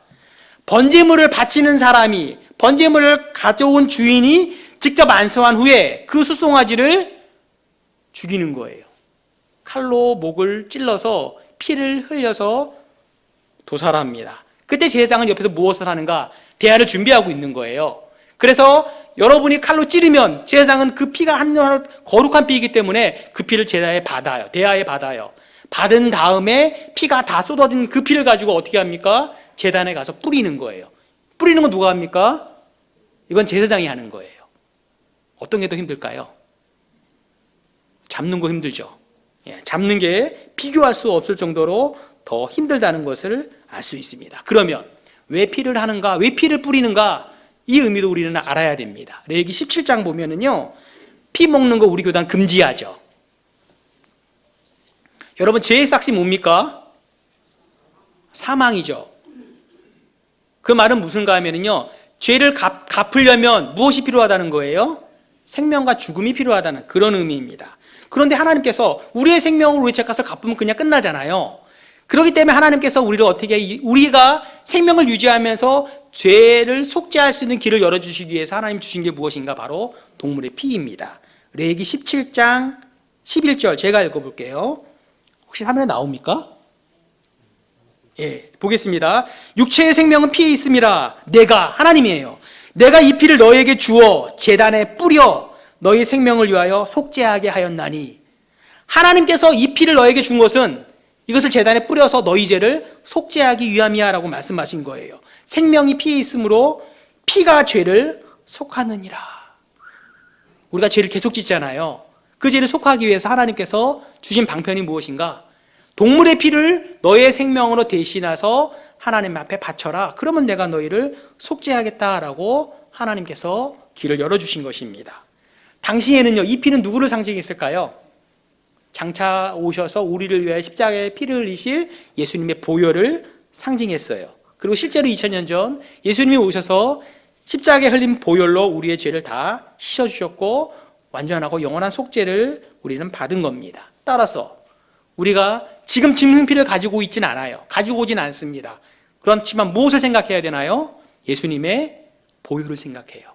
B: 번제물을 바치는 사람이, 번제물을 가져온 주인이 직접 안수한 후에 그 숫송아지를 죽이는 거예요. 칼로 목을 찔러서 피를 흘려서 도살합니다. 그때 제사장은 옆에서 무엇을 하는가? 대야를 준비하고 있는 거예요. 그래서 여러분이 칼로 찌르면 제사장은 그 피가 한 거룩한 피이기 때문에 그 피를 제사에 받아요. 대야에 받아요. 받은 다음에 피가 다 쏟아진 그 피를 가지고 어떻게 합니까? 제단에 가서 뿌리는 거예요. 뿌리는 건 누가 합니까? 이건 제사장이 하는 거예요. 어떤 게 더 힘들까요? 잡는 거 힘들죠. 잡는 게 비교할 수 없을 정도로 더 힘들다는 것을 알 수 있습니다. 그러면 왜 피를 하는가? 왜 피를 뿌리는가? 이 의미도 우리는 알아야 됩니다. 레위기 17장 보면은요, 피 먹는 거 우리 교단 금지하죠. 여러분, 죄의 삭시 뭡니까? 사망이죠. 그 말은 무슨가 하면은요, 죄를 갚으려면 무엇이 필요하다는 거예요? 생명과 죽음이 필요하다는 그런 의미입니다. 그런데 하나님께서 우리의 생명을 우리 죄값을 갚으면 그냥 끝나잖아요. 그렇기 때문에 하나님께서 우리를 어떻게, 우리가 생명을 유지하면서 죄를 속죄할 수 있는 길을 열어주시기 위해서 하나님 주신 게 무엇인가? 바로 동물의 피입니다. 레위기 17장 11절 제가 읽어볼게요. 혹시 화면에 나옵니까? 예, 보겠습니다. 육체의 생명은 피에 있음이라. 내가, 하나님이에요. 내가 이 피를 너에게 주어 제단에 뿌려 너희 생명을 위하여 속죄하게 하였나니. 하나님께서 이 피를 너에게 준 것은 이것을 제단에 뿌려서 너희 죄를 속죄하기 위함이야 라고 말씀하신 거예요. 생명이 피에 있으므로 피가 죄를 속하느니라. 우리가 죄를 계속 짓잖아요. 그 죄를 속하기 위해서 하나님께서 주신 방편이 무엇인가? 동물의 피를 너의 생명으로 대신해서 하나님 앞에 바쳐라. 그러면 내가 너희를 속죄하겠다라고 하나님께서 길을 열어주신 것입니다. 당시에는요, 이 피는 누구를 상징했을까요? 장차 오셔서 우리를 위해 십자가에 피를 흘리실 예수님의 보혈을 상징했어요. 그리고 실제로 2000년 전 예수님이 오셔서 십자가에 흘린 보혈로 우리의 죄를 다 씻어주셨고 완전하고 영원한 속죄를 우리는 받은 겁니다. 따라서 우리가 지금 짐승피를 가지고 있진 않아요. 가지고 오진 않습니다. 그렇지만 무엇을 생각해야 되나요? 예수님의 보혈을 생각해요.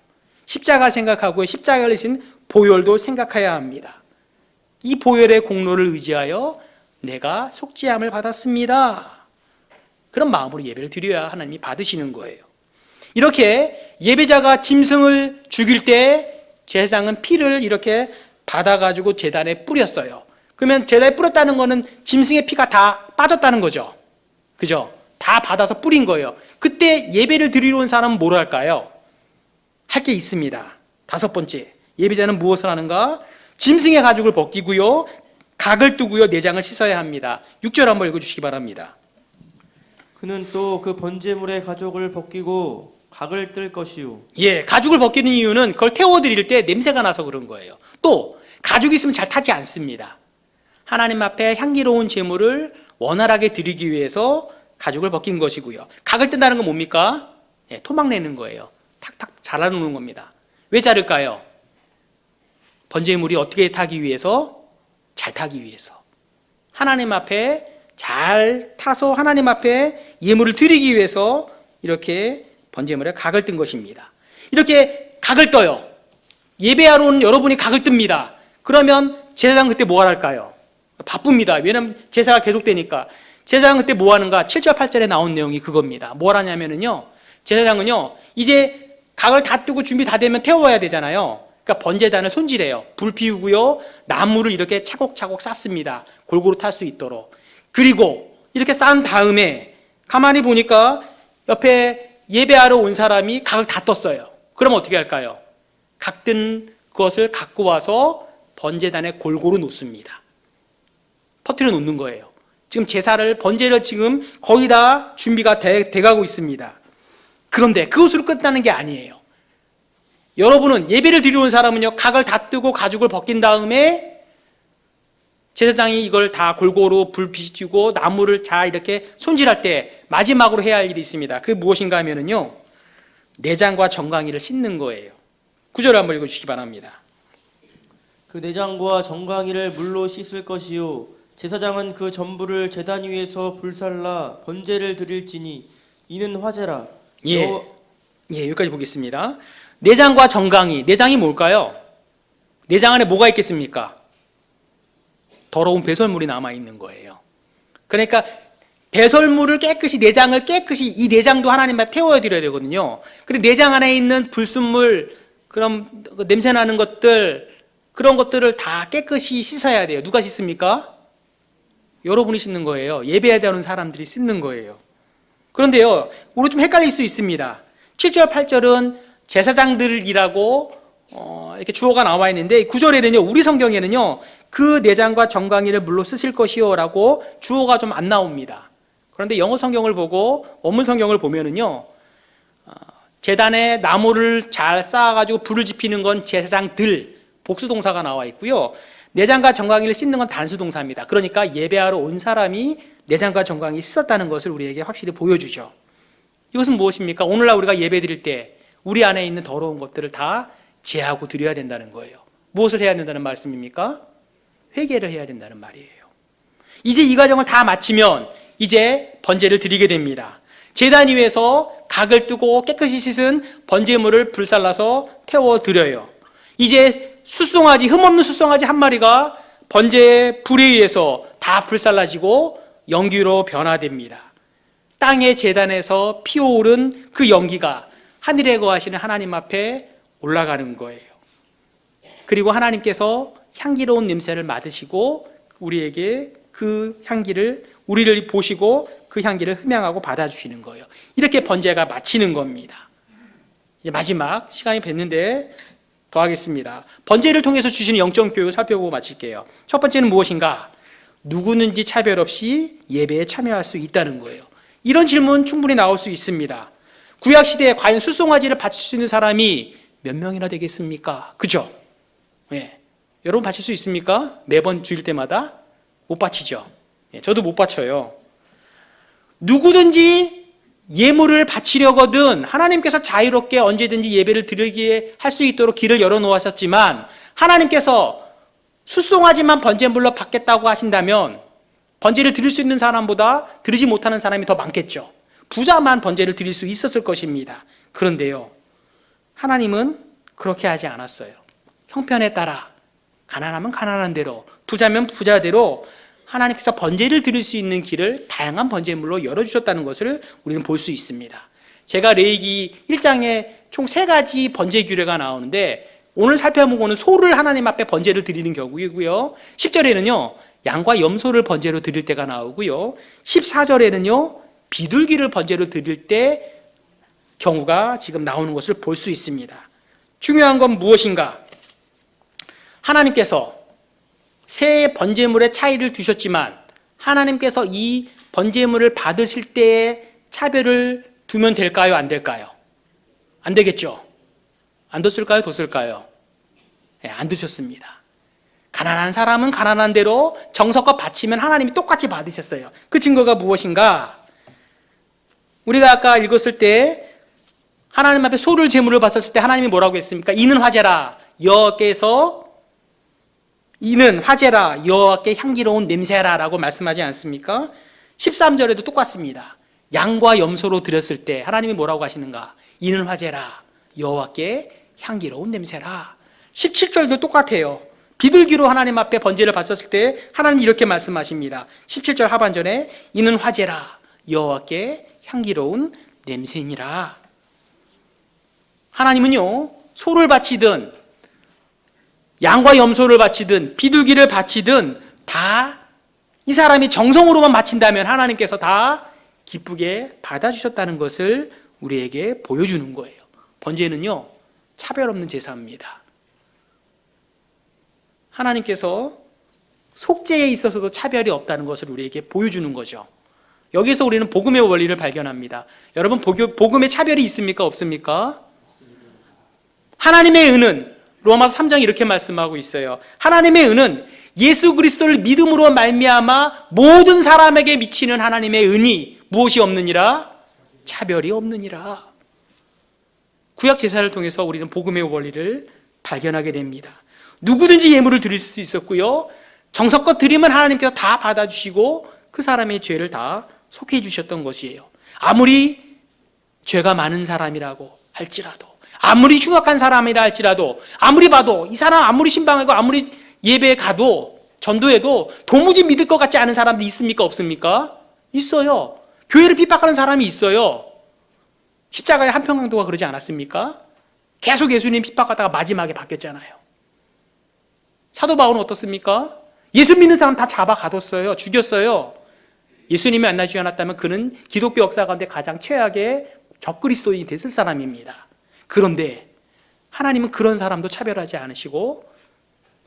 B: 십자가 생각하고 십자가를 흘리신 보혈도 생각해야 합니다. 이 보혈의 공로를 의지하여 내가 속죄함을 받았습니다. 그런 마음으로 예배를 드려야 하나님이 받으시는 거예요. 이렇게 예배자가 짐승을 죽일 때 제사장은 피를 이렇게 받아가지고 제단에 뿌렸어요. 그러면 제단에 뿌렸다는 거는 짐승의 피가 다 빠졌다는 거죠. 그죠? 다 받아서 뿌린 거예요. 그때 예배를 드리러 온 사람은 뭘 할까요? 할 게 있습니다. 5번째, 예배자는 무엇을 하는가? 짐승의 가죽을 벗기고요, 각을 뜨고요, 내장을 씻어야 합니다. 6절 한번 읽어주시기 바랍니다.
C: 그는 또 그 번제물의 가죽을 벗기고 각을 뜰 것이요.
B: 예, 가죽을 벗기는 이유는 그걸 태워드릴 때 냄새가 나서 그런 거예요. 또 가죽이 있으면 잘 타지 않습니다. 하나님 앞에 향기로운 제물을 원활하게 드리기 위해서 가죽을 벗긴 것이고요. 각을 뜬다는 건 뭡니까? 토막 내는 거예요. 탁탁 잘라놓는 겁니다. 왜 자를까요? 번제물이 어떻게 타기 위해서? 잘 타기 위해서. 하나님 앞에 잘 타서 하나님 앞에 예물을 드리기 위해서 이렇게 번제물에 각을 뜬 것입니다. 이렇게 각을 떠요. 예배하러 온 여러분이 각을 뜹니다. 그러면 제사장 그때 뭐 할까요? 바쁩니다. 왜냐하면 제사가 계속되니까. 제사장 그때 뭐 하는가? 7절 8절에 나온 내용이 그겁니다. 뭘 하냐면요, 제사장은요 이제 각을 다 뜨고 준비 다 되면 태워야 되잖아요. 그러니까 번제단을 손질해요. 불 피우고요, 나무를 이렇게 차곡차곡 쌓습니다. 골고루 탈 수 있도록. 그리고 이렇게 쌓은 다음에 가만히 보니까 옆에 예배하러 온 사람이 각을 다 떴어요. 그럼 어떻게 할까요? 각 뜬 것을 갖고 와서 번제단에 골고루 놓습니다. 퍼뜨려 놓는 거예요. 지금 제사를, 번제를 지금 거의 다 준비가 돼가고 있습니다. 그런데 그것으로 끝나는 게 아니에요. 여러분은 예배를 드리러 온 사람은요, 각을 다 뜨고 가죽을 벗긴 다음에 제사장이 이걸 다 골고루 불 피우고 나무를 잘 이렇게 손질할 때 마지막으로 해야 할 일이 있습니다. 그게 무엇인가 하면은요, 내장과 정강이를 씻는 거예요. 9절 한번 읽어주시기 바랍니다.
C: 그 내장과 정강이를 물로 씻을 것이요 제사장은 그 전부를 제단 위에서 불살라 번제를 드릴지니 이는 화제라.
B: 예, 여기까지 보겠습니다. 내장과 정강이, 내장이 뭘까요? 내장 안에 뭐가 있겠습니까? 더러운 배설물이 남아있는 거예요. 그러니까 배설물을 깨끗이, 내장을 깨끗이, 이 내장도 하나님 앞에 태워야 드려야 되거든요. 근데 내장 안에 있는 불순물, 그럼 냄새나는 것들, 그런 것들을 다 깨끗이 씻어야 돼요. 누가 씻습니까? 여러분이 씻는 거예요. 예배해야 되는 사람들이 씻는 거예요. 그런데요, 우리 좀 헷갈릴 수 있습니다. 7절, 8절은 제사장들이라고 이렇게 주어가 나와 있는데 9절에는요, 우리 성경에는요, 그 내장과 정강이를 물로 쓰실 것이요 라고 주어가 좀 안 나옵니다. 그런데 영어 성경을 보고 원문 성경을 보면은요, 제단에 나무를 잘 쌓아가지고 불을 지피는 건 제사장들, 복수동사가 나와 있고요, 내장과 정강이를 씻는 건 단수동사입니다. 그러니까 예배하러 온 사람이 내장과 정강이 씻었다는 것을 우리에게 확실히 보여주죠. 이것은 무엇입니까? 오늘날 우리가 예배 드릴 때 우리 안에 있는 더러운 것들을 다 제하고 드려야 된다는 거예요. 무엇을 해야 된다는 말씀입니까? 회개를 해야 된다는 말이에요. 이제 이 과정을 다 마치면 이제 번제를 드리게 됩니다. 제단 위에서 각을 뜨고 깨끗이 씻은 번제물을 불살라서 태워 드려요. 이제 숫송아지, 흠없는 숫송아지 한 마리가 번제의 불에 의해서 다 불살라지고 연기로 변화됩니다. 땅의 제단에서 피어오른 그 연기가 하늘에 거하시는 하나님 앞에 올라가는 거예요. 그리고 하나님께서 향기로운 냄새를 맡으시고 우리에게 그 향기를, 우리를 보시고 그 향기를 흠양하고 받아주시는 거예요. 이렇게 번제가 마치는 겁니다. 이제 마지막 시간이 됐는데 더 하겠습니다. 번제를 통해서 주시는 영적 교육을 살펴보고 마칠게요. 첫 번째는 무엇인가? 누구든지 차별 없이 예배에 참여할 수 있다는 거예요. 이런 질문 충분히 나올 수 있습니다. 구약 시대에 과연 숫송아지를 바칠 수 있는 사람이 몇 명이나 되겠습니까? 그죠? 예. 여러분 바칠 수 있습니까? 매번 주일 때마다 못 바치죠. 예. 저도 못 바쳐요. 누구든지 예물을 바치려거든 하나님께서 자유롭게 언제든지 예배를 드리게 할 수 있도록 길을 열어놓으셨지만 하나님께서 숫송아지만 번제물로 받겠다고 하신다면 번제를 드릴 수 있는 사람보다 드리지 못하는 사람이 더 많겠죠. 부자만 번제를 드릴 수 있었을 것입니다. 그런데요, 하나님은 그렇게 하지 않았어요. 형편에 따라 가난하면 가난한 대로, 부자면 부자대로 하나님께서 번제를 드릴 수 있는 길을 다양한 번제물로 열어주셨다는 것을 우리는 볼 수 있습니다. 제가 레위기 1장에 총 3가지 번제 규례가 나오는데 오늘 살펴보고는 소를 하나님 앞에 번제를 드리는 경우이고요, 10절에는요 양과 염소를 번제로 드릴 때가 나오고요, 14절에는요 비둘기를 번제로 드릴 때 경우가 지금 나오는 것을 볼 수 있습니다. 중요한 건 무엇인가? 하나님께서 새 번제물의 차이를 두셨지만 하나님께서 이 번제물을 받으실 때의 차별을 두면 될까요? 안 될까요? 안 되겠죠? 안 뒀을까요? 뒀을까요? 네, 안 두셨습니다. 가난한 사람은 가난한 대로 정성껏 바치면 하나님이 똑같이 받으셨어요. 그 증거가 무엇인가? 우리가 아까 읽었을 때 하나님 앞에 소를 제물을 바쳤을 때 하나님이 뭐라고 했습니까? 이는 화제라 여호와께 향기로운 냄새라 라고 말씀하지 않습니까? 13절에도 똑같습니다. 양과 염소로 드렸을 때 하나님이 뭐라고 하시는가? 이는 화제라 여호와께 향기로운 냄새라. 17절도 똑같아요. 비둘기로 하나님 앞에 번제를 바쳤을 때 하나님이 이렇게 말씀하십니다. 17절 하반절에 이는 화제라 여호와께 향기로운 냄새니라. 하나님은요, 소를 바치든 양과 염소를 바치든 비둘기를 바치든 다 이 사람이 정성으로만 바친다면 하나님께서 다 기쁘게 받아주셨다는 것을 우리에게 보여주는 거예요. 번제는요, 차별 없는 제사입니다. 하나님께서 속죄에 있어서도 차별이 없다는 것을 우리에게 보여주는 거죠. 여기서 우리는 복음의 원리를 발견합니다. 여러분, 복음에 차별이 있습니까? 없습니까? 하나님의 은은 로마서 3장이 이렇게 말씀하고 있어요. 하나님의 은은 예수 그리스도를 믿음으로 말미암아 모든 사람에게 미치는 하나님의 은이 무엇이 없느니라? 차별이 없느니라. 구약 제사를 통해서 우리는 복음의 원리를 발견하게 됩니다. 누구든지 예물을 드릴 수 있었고요, 정성껏 드리면 하나님께서 다 받아주시고 그 사람의 죄를 다 속해 주셨던 것이에요. 아무리 죄가 많은 사람이라고 할지라도, 아무리 흉악한 사람이라 할지라도, 아무리 봐도 이 사람 아무리 신방하고 아무리 예배에 가도 전도해도 도무지 믿을 것 같지 않은 사람들이 있습니까? 없습니까? 있어요. 교회를 핍박하는 사람이 있어요. 십자가의 한평강도가 그러지 않았습니까? 계속 예수님 핍박하다가 마지막에 바뀌었잖아요. 사도 바울은 어떻습니까? 예수 믿는 사람 다 잡아 가뒀어요. 죽였어요. 예수님이 만나지 않았다면 그는 기독교 역사 가운데 가장 최악의 적그리스도인이 됐을 사람입니다. 그런데 하나님은 그런 사람도 차별하지 않으시고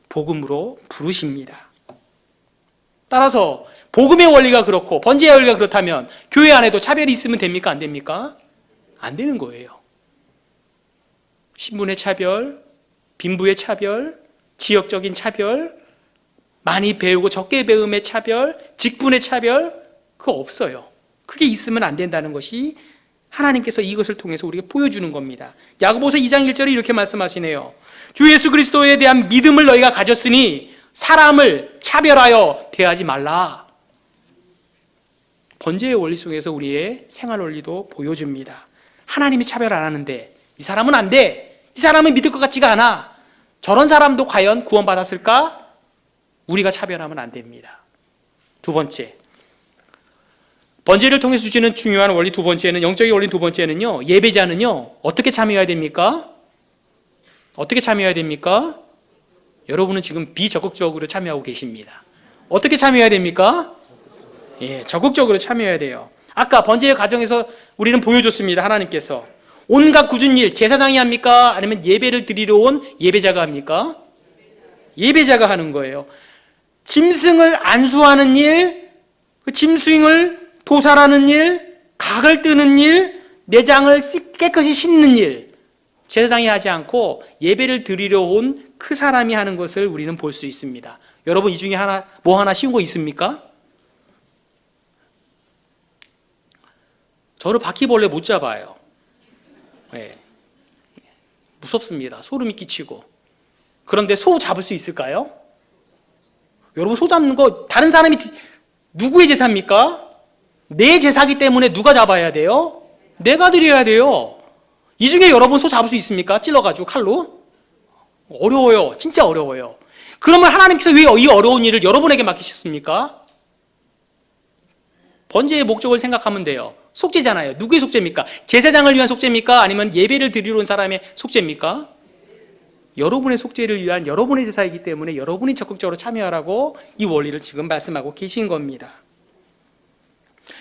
B: 복음으로 부르십니다. 따라서 복음의 원리가 그렇고 번제의 원리가 그렇다면 교회 안에도 차별이 있으면 됩니까? 안 됩니까? 안 되는 거예요. 신분의 차별, 빈부의 차별, 지역적인 차별, 많이 배우고 적게 배움의 차별, 직분의 차별, 그거 없어요. 그게 있으면 안 된다는 것이 하나님께서 이것을 통해서 우리에게 보여주는 겁니다. 야고보서 2장 1절에 이렇게 말씀하시네요. 주 예수 그리스도에 대한 믿음을 너희가 가졌으니 사람을 차별하여 대하지 말라. 번제의 원리 속에서 우리의 생활 원리도 보여줍니다. 하나님이 차별 안 하는데 이 사람은 안 돼, 이 사람은 믿을 것 같지가 않아, 저런 사람도 과연 구원받았을까? 우리가 차별하면 안 됩니다. 두 번째, 번제를 통해서 주시는 중요한 원리 두 번째는, 영적인 원리 두 번째는요, 예배자는요 어떻게 참여해야 됩니까? 어떻게 참여해야 됩니까? 여러분은 지금 비적극적으로 참여하고 계십니다. 어떻게 참여해야 됩니까? 예, 적극적으로 참여해야 돼요. 아까 번제의 과정에서 우리는 보여줬습니다. 하나님께서 온갖 굳은 일 제사장이 합니까? 아니면 예배를 드리러 온 예배자가 합니까? 예배자가 하는 거예요. 짐승을 안수하는 일, 그 짐승을 도살하는 일, 각을 뜨는 일, 내장을 깨끗이 씻는 일, 제사장이 하지 않고 예배를 드리러 온 그 사람이 하는 것을 우리는 볼 수 있습니다. 여러분, 이 중에 하나 쉬운 거 있습니까? 저를 바퀴벌레 못 잡아요. 네. 무섭습니다. 소름이 끼치고. 그런데 소 잡을 수 있을까요? 여러분, 소 잡는 거 다른 사람이 누구의 제사입니까? 내 제사기 때문에 누가 잡아야 돼요? 내가 드려야 돼요. 이 중에 여러분 소 잡을 수 있습니까? 찔러가지고 칼로? 어려워요. 진짜 어려워요. 그러면 하나님께서 왜 이 어려운 일을 여러분에게 맡기셨습니까? 번제의 목적을 생각하면 돼요. 속죄잖아요. 누구의 속죄입니까? 제사장을 위한 속죄입니까? 아니면 예배를 드리러 온 사람의 속죄입니까? 여러분의 속죄를 위한 여러분의 제사이기 때문에 여러분이 적극적으로 참여하라고 이 원리를 지금 말씀하고 계신 겁니다.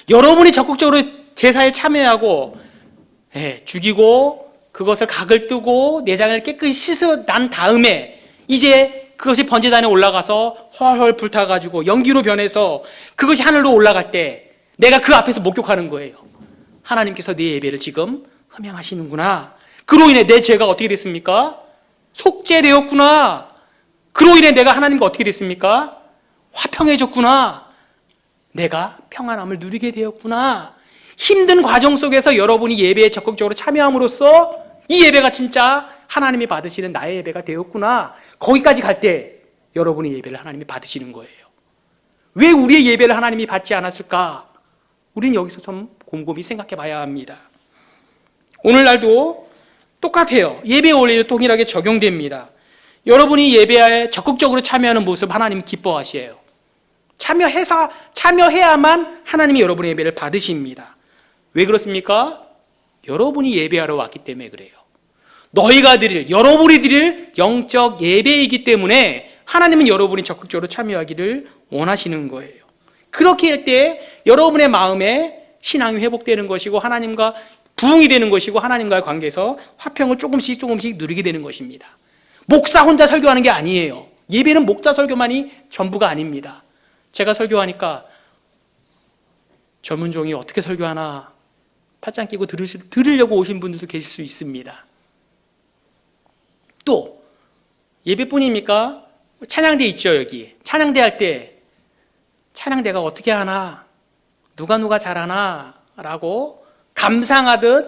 B: 여러분이 적극적으로 제사에 참여하고 죽이고 그것을 각을 뜨고 내장을 깨끗이 씻어 난 다음에 이제 그것이 번제단에 올라가서 훨훨 불타가지고 연기로 변해서 그것이 하늘로 올라갈 때 내가 그 앞에서 목격하는 거예요. 하나님께서 내 예배를 지금 흠양하시는구나. 그로 인해 내 죄가 어떻게 됐습니까? 속죄되었구나. 그로 인해 내가 하나님과 어떻게 됐습니까? 화평해졌구나. 내가 평안함을 누리게 되었구나. 힘든 과정 속에서 여러분이 예배에 적극적으로 참여함으로써 이 예배가 진짜 하나님이 받으시는 나의 예배가 되었구나. 거기까지 갈 때 여러분의 예배를 하나님이 받으시는 거예요. 왜 우리의 예배를 하나님이 받지 않았을까? 우리는 여기서 좀 곰곰이 생각해 봐야 합니다. 오늘날도 똑같아요. 예배 원리도 동일하게 적용됩니다. 여러분이 예배에 적극적으로 참여하는 모습 하나님 기뻐하시에요. 참여해야만 하나님이 여러분의 예배를 받으십니다. 왜 그렇습니까? 여러분이 예배하러 왔기 때문에 그래요. 여러분이 드릴 영적 예배이기 때문에 하나님은 여러분이 적극적으로 참여하기를 원하시는 거예요. 그렇게 할 때 여러분의 마음에 신앙이 회복되는 것이고 하나님과 부흥이 되는 것이고 하나님과의 관계에서 화평을 조금씩 누리게 되는 것입니다. 목사 혼자 설교하는 게 아니에요. 예배는 목자 설교만이 전부가 아닙니다. 제가 설교하니까 젊은 종이 어떻게 설교하나 팔짱 끼고 들으려고 오신 분들도 계실 수 있습니다. 또 예배뿐입니까? 찬양대 있죠. 여기 찬양대 할 때 찬양대가 어떻게 하나 누가 잘하나 라고 감상하듯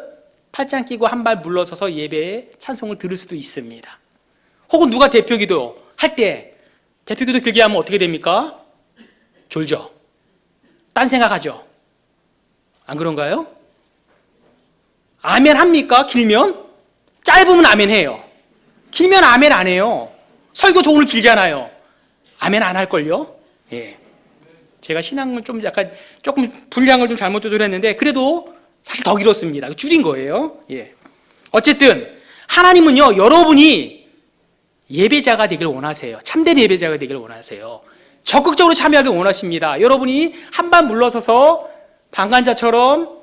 B: 팔짱 끼고 한 발 물러서서 예배의 찬송을 들을 수도 있습니다. 혹은 누가 대표기도 할 때 대표기도 길게 하면 어떻게 됩니까? 졸죠. 딴 생각하죠. 안 그런가요? 아멘 합니까? 길면? 짧으면 아멘 해요. 길면 아멘 안 해요. 설교 오늘 길잖아요. 아멘 안 할걸요? 예. 제가 신앙을 좀 약간 조금 분량을 좀 잘못 조절했는데 그래도 사실 더 길었습니다. 줄인 거예요. 예. 어쨌든 하나님은요, 여러분이 예배자가 되길 원하세요. 참된 예배자가 되길 원하세요. 적극적으로 참여하길 원하십니다. 여러분이 한 발 물러서서 방관자처럼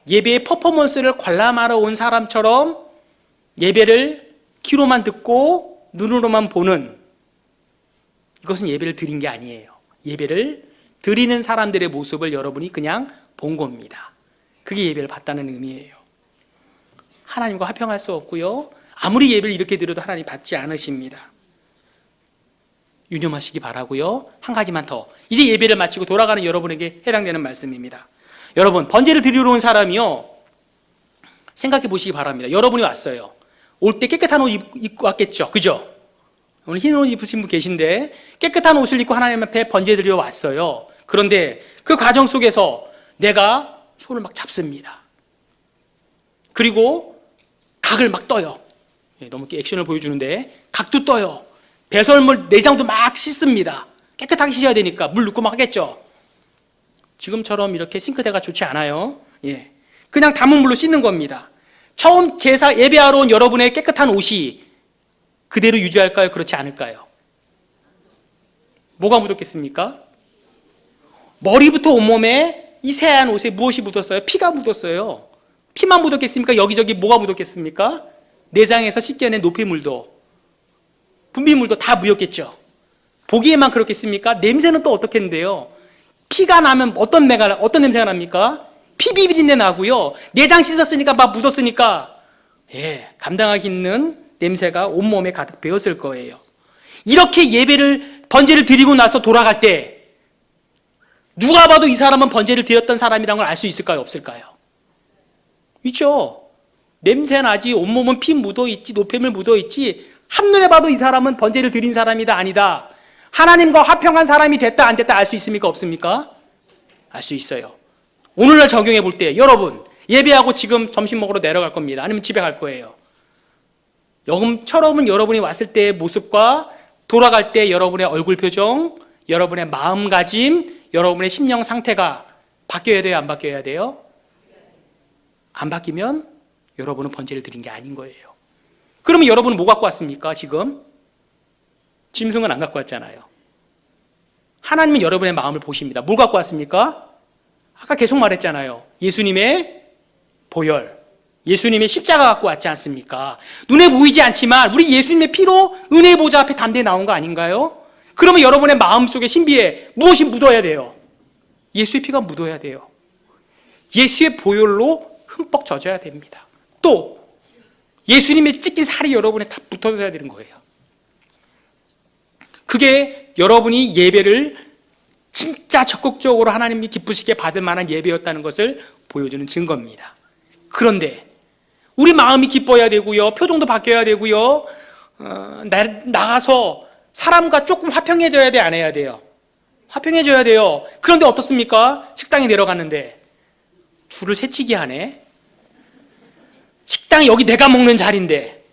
B: 예배의 퍼포먼스를 관람하러 온 사람처럼 예배를 귀로만 듣고 눈으로만 보는, 이것은 예배를 드린 게 아니에요. 예배를 드리는 사람들의 모습을 여러분이 그냥 본 겁니다. 그게 예배를 받다는 의미예요. 하나님과 화평할 수 없고요, 아무리 예배를 이렇게 드려도 하나님 받지 않으십니다. 유념하시기 바라고요. 한 가지만 더, 이제 예배를 마치고 돌아가는 여러분에게 해당되는 말씀입니다. 여러분, 번제를 드리러 온 사람이요, 생각해 보시기 바랍니다. 여러분이 왔어요. 올 때 깨끗한 옷 입고 왔겠죠, 그죠? 오늘 흰 옷 입으신 분 계신데 깨끗한 옷을 입고 하나님 앞에 번제 드리러 왔어요. 그런데 그 과정 속에서 내가 손을 막 잡습니다. 그리고 각을 막 떠요. 너무 액션을 보여주는데 각도 떠요. 배설물 내장도 막 씻습니다. 깨끗하게 씻어야 되니까 물 넣고 막 하겠죠. 지금처럼 이렇게 싱크대가 좋지 않아요. 예, 그냥 담은 물로 씻는 겁니다. 처음 제사 예배하러 온 여러분의 깨끗한 옷이 그대로 유지할까요? 그렇지 않을까요? 뭐가 묻었겠습니까? 머리부터 온몸에 이 새하얀 옷에 무엇이 묻었어요? 피가 묻었어요. 피만 묻었겠습니까? 여기저기 뭐가 묻었겠습니까? 내장에서 씻겨낸 노폐물도, 분비물도 다 묻었겠죠. 보기에만 그렇겠습니까? 냄새는 또 어떻겠는데요? 피가 나면 어떤 냄새가 납니까? 피 비린내 나고요. 내장 씻었으니까 막 묻었으니까, 예, 감당하기 힘든 냄새가 온몸에 가득 배었을 거예요. 이렇게 번제를 드리고 나서 돌아갈 때 누가 봐도 이 사람은 번제를 드렸던 사람이라는 걸 알 수 있을까요? 없을까요? 있죠. 냄새 나지, 온몸은 피 묻어있지, 노폐물 묻어있지, 한눈에 봐도 이 사람은 번제를 드린 사람이다, 아니다. 하나님과 화평한 사람이 됐다, 안 됐다 알 수 있습니까? 없습니까? 알 수 있어요. 오늘날 적용해 볼 때 여러분, 예배하고 지금 점심 먹으러 내려갈 겁니다. 아니면 집에 갈 거예요. 처럼은 여러분이 왔을 때의 모습과 돌아갈 때 여러분의 얼굴 표정, 여러분의 마음가짐, 여러분의 심령 상태가 바뀌어야 돼요? 안 바뀌어야 돼요? 안 바뀌면 여러분은 번제를 드린 게 아닌 거예요. 그러면 여러분은 뭐 갖고 왔습니까? 지금 짐승은 안 갖고 왔잖아요. 하나님은 여러분의 마음을 보십니다. 뭘 갖고 왔습니까? 아까 계속 말했잖아요. 예수님의 보혈, 예수님의 십자가 갖고 왔지 않습니까? 눈에 보이지 않지만 우리 예수님의 피로 은혜의 보좌 앞에 담대히 나온 거 아닌가요? 그러면 여러분의 마음속에 신비에 무엇이 묻어야 돼요? 예수의 피가 묻어야 돼요. 예수의 보혈로 흠뻑 젖어야 됩니다. 또 예수님의 찢긴 살이 여러분에 다 붙어야 되는 거예요. 그게 여러분이 예배를 진짜 적극적으로 하나님이 기쁘시게 받을 만한 예배였다는 것을 보여주는 증거입니다. 그런데 우리 마음이 기뻐야 되고요, 표정도 바뀌어야 되고요, 나가서 사람과 조금 화평해져야 돼, 안 해야 돼요? 화평해져야 돼요. 그런데 어떻습니까? 식당에 내려갔는데 줄을 새치기 하네. 식당이 여기 내가 먹는 자리인데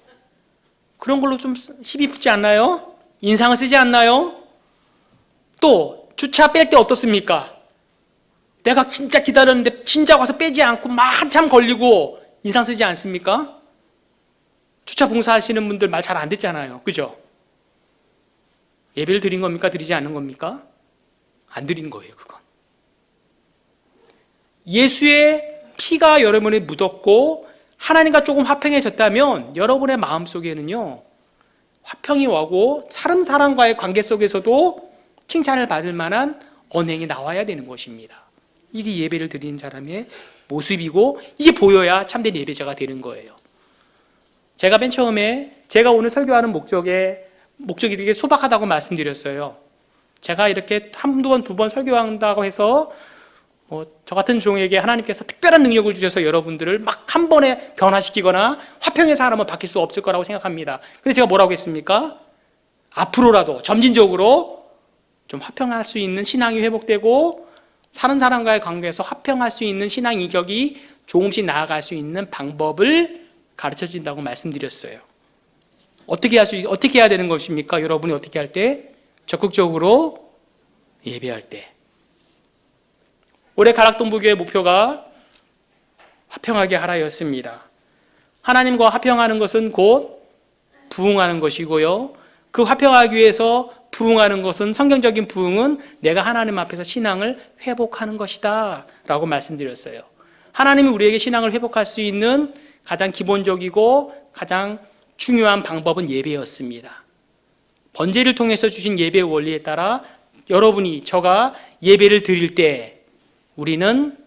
B: 그런 걸로 좀 시비 붙지 않나요? 인상을 쓰지 않나요? 또 주차 뺄 때 어떻습니까? 내가 진짜 기다렸는데 진작 와서 빼지 않고 막 한참 걸리고 인상 쓰지 않습니까? 주차 봉사하시는 분들 말 잘 안 듣잖아요. 그죠? 예배를 드린 겁니까? 드리지 않는 겁니까? 안 드린 거예요, 그건. 예수의 피가 여러분에 묻었고 하나님과 조금 화평해졌다면 여러분의 마음속에는요, 화평이 오고 다른 사람과의 관계 속에서도 칭찬을 받을 만한 언행이 나와야 되는 것입니다. 이게 예배를 드리는 사람의 모습이고 이게 보여야 참된 예배자가 되는 거예요. 제가 맨 처음에 제가 오늘 설교하는 목적이 되게 소박하다고 말씀드렸어요. 제가 이렇게 한 번, 두 번 설교한다고 해서 저 같은 종에게 하나님께서 특별한 능력을 주셔서 여러분들을 막 한 번에 변화시키거나 화평의 사람은 바뀔 수 없을 거라고 생각합니다. 근데 제가 뭐라고 했습니까? 앞으로라도 점진적으로 좀 화평할 수 있는 신앙이 회복되고 사는 사람과의 관계에서 화평할 수 있는 신앙 인격이 조금씩 나아갈 수 있는 방법을 가르쳐 준다고 말씀드렸어요. 어떻게 해야 되는 것입니까? 여러분이 어떻게 할 때? 적극적으로 예배할 때. 올해 가락동부교회 목표가 화평하게 하라였습니다. 하나님과 화평하는 것은 곧 부흥하는 것이고요. 그 화평하기 위해서 부흥하는 것은, 성경적인 부흥은 내가 하나님 앞에서 신앙을 회복하는 것이다 라고 말씀드렸어요. 하나님이 우리에게 신앙을 회복할 수 있는 가장 기본적이고 가장 중요한 방법은 예배였습니다. 번제를 통해서 주신 예배의 원리에 따라 여러분이, 저가 예배를 드릴 때 우리는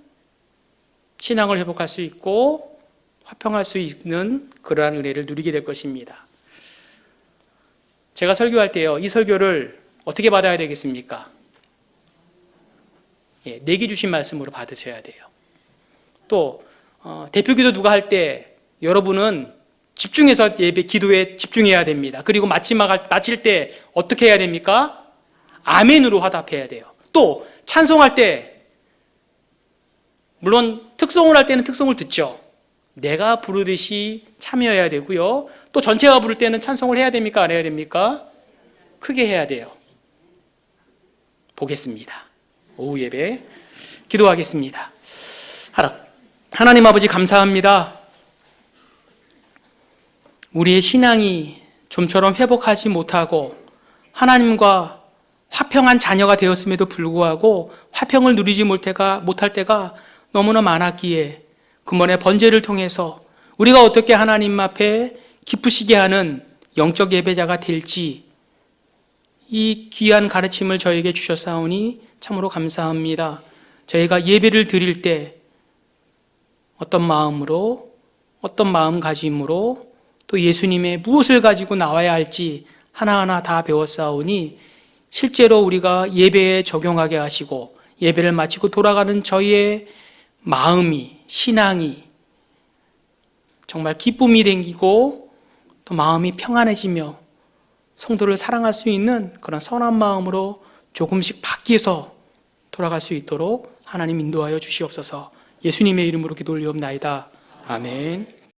B: 신앙을 회복할 수 있고 화평할 수 있는 그러한 은혜를 누리게 될 것입니다. 제가 설교할 때요, 이 설교를 어떻게 받아야 되겠습니까? 내게 주신 말씀으로 받으셔야 돼요. 또 대표기도 누가 할 때 여러분은 집중해서 예배, 기도에 집중해야 됩니다. 그리고 마칠 때 어떻게 해야 됩니까? 아멘으로 화답해야 돼요. 또 찬송할 때, 물론 특송을 할 때는 특송을 듣죠. 내가 부르듯이 참여해야 되고요. 또 전체가 부를 때는 찬송을 해야 됩니까? 안 해야 됩니까? 크게 해야 돼요. 보겠습니다. 오후 예배 기도하겠습니다. 하나님 아버지 감사합니다. 우리의 신앙이 좀처럼 회복하지 못하고 하나님과 화평한 자녀가 되었음에도 불구하고 화평을 누리지 못할 때가 너무나 많았기에 그번에 번제를 통해서 우리가 어떻게 하나님 앞에 기쁘시게 하는 영적 예배자가 될지 이 귀한 가르침을 저에게 주셨사오니 참으로 감사합니다. 저희가 예배를 드릴 때 어떤 마음으로, 어떤 마음가짐으로 또 예수님의 무엇을 가지고 나와야 할지 하나하나 다 배웠사오니 실제로 우리가 예배에 적용하게 하시고 예배를 마치고 돌아가는 저희의 마음이, 신앙이 정말 기쁨이 생기고 또 마음이 평안해지며 성도를 사랑할 수 있는 그런 선한 마음으로 조금씩 바뀌어서 돌아갈 수 있도록 하나님 인도하여 주시옵소서. 예수님의 이름으로 기도 올리옵나이다. 아멘.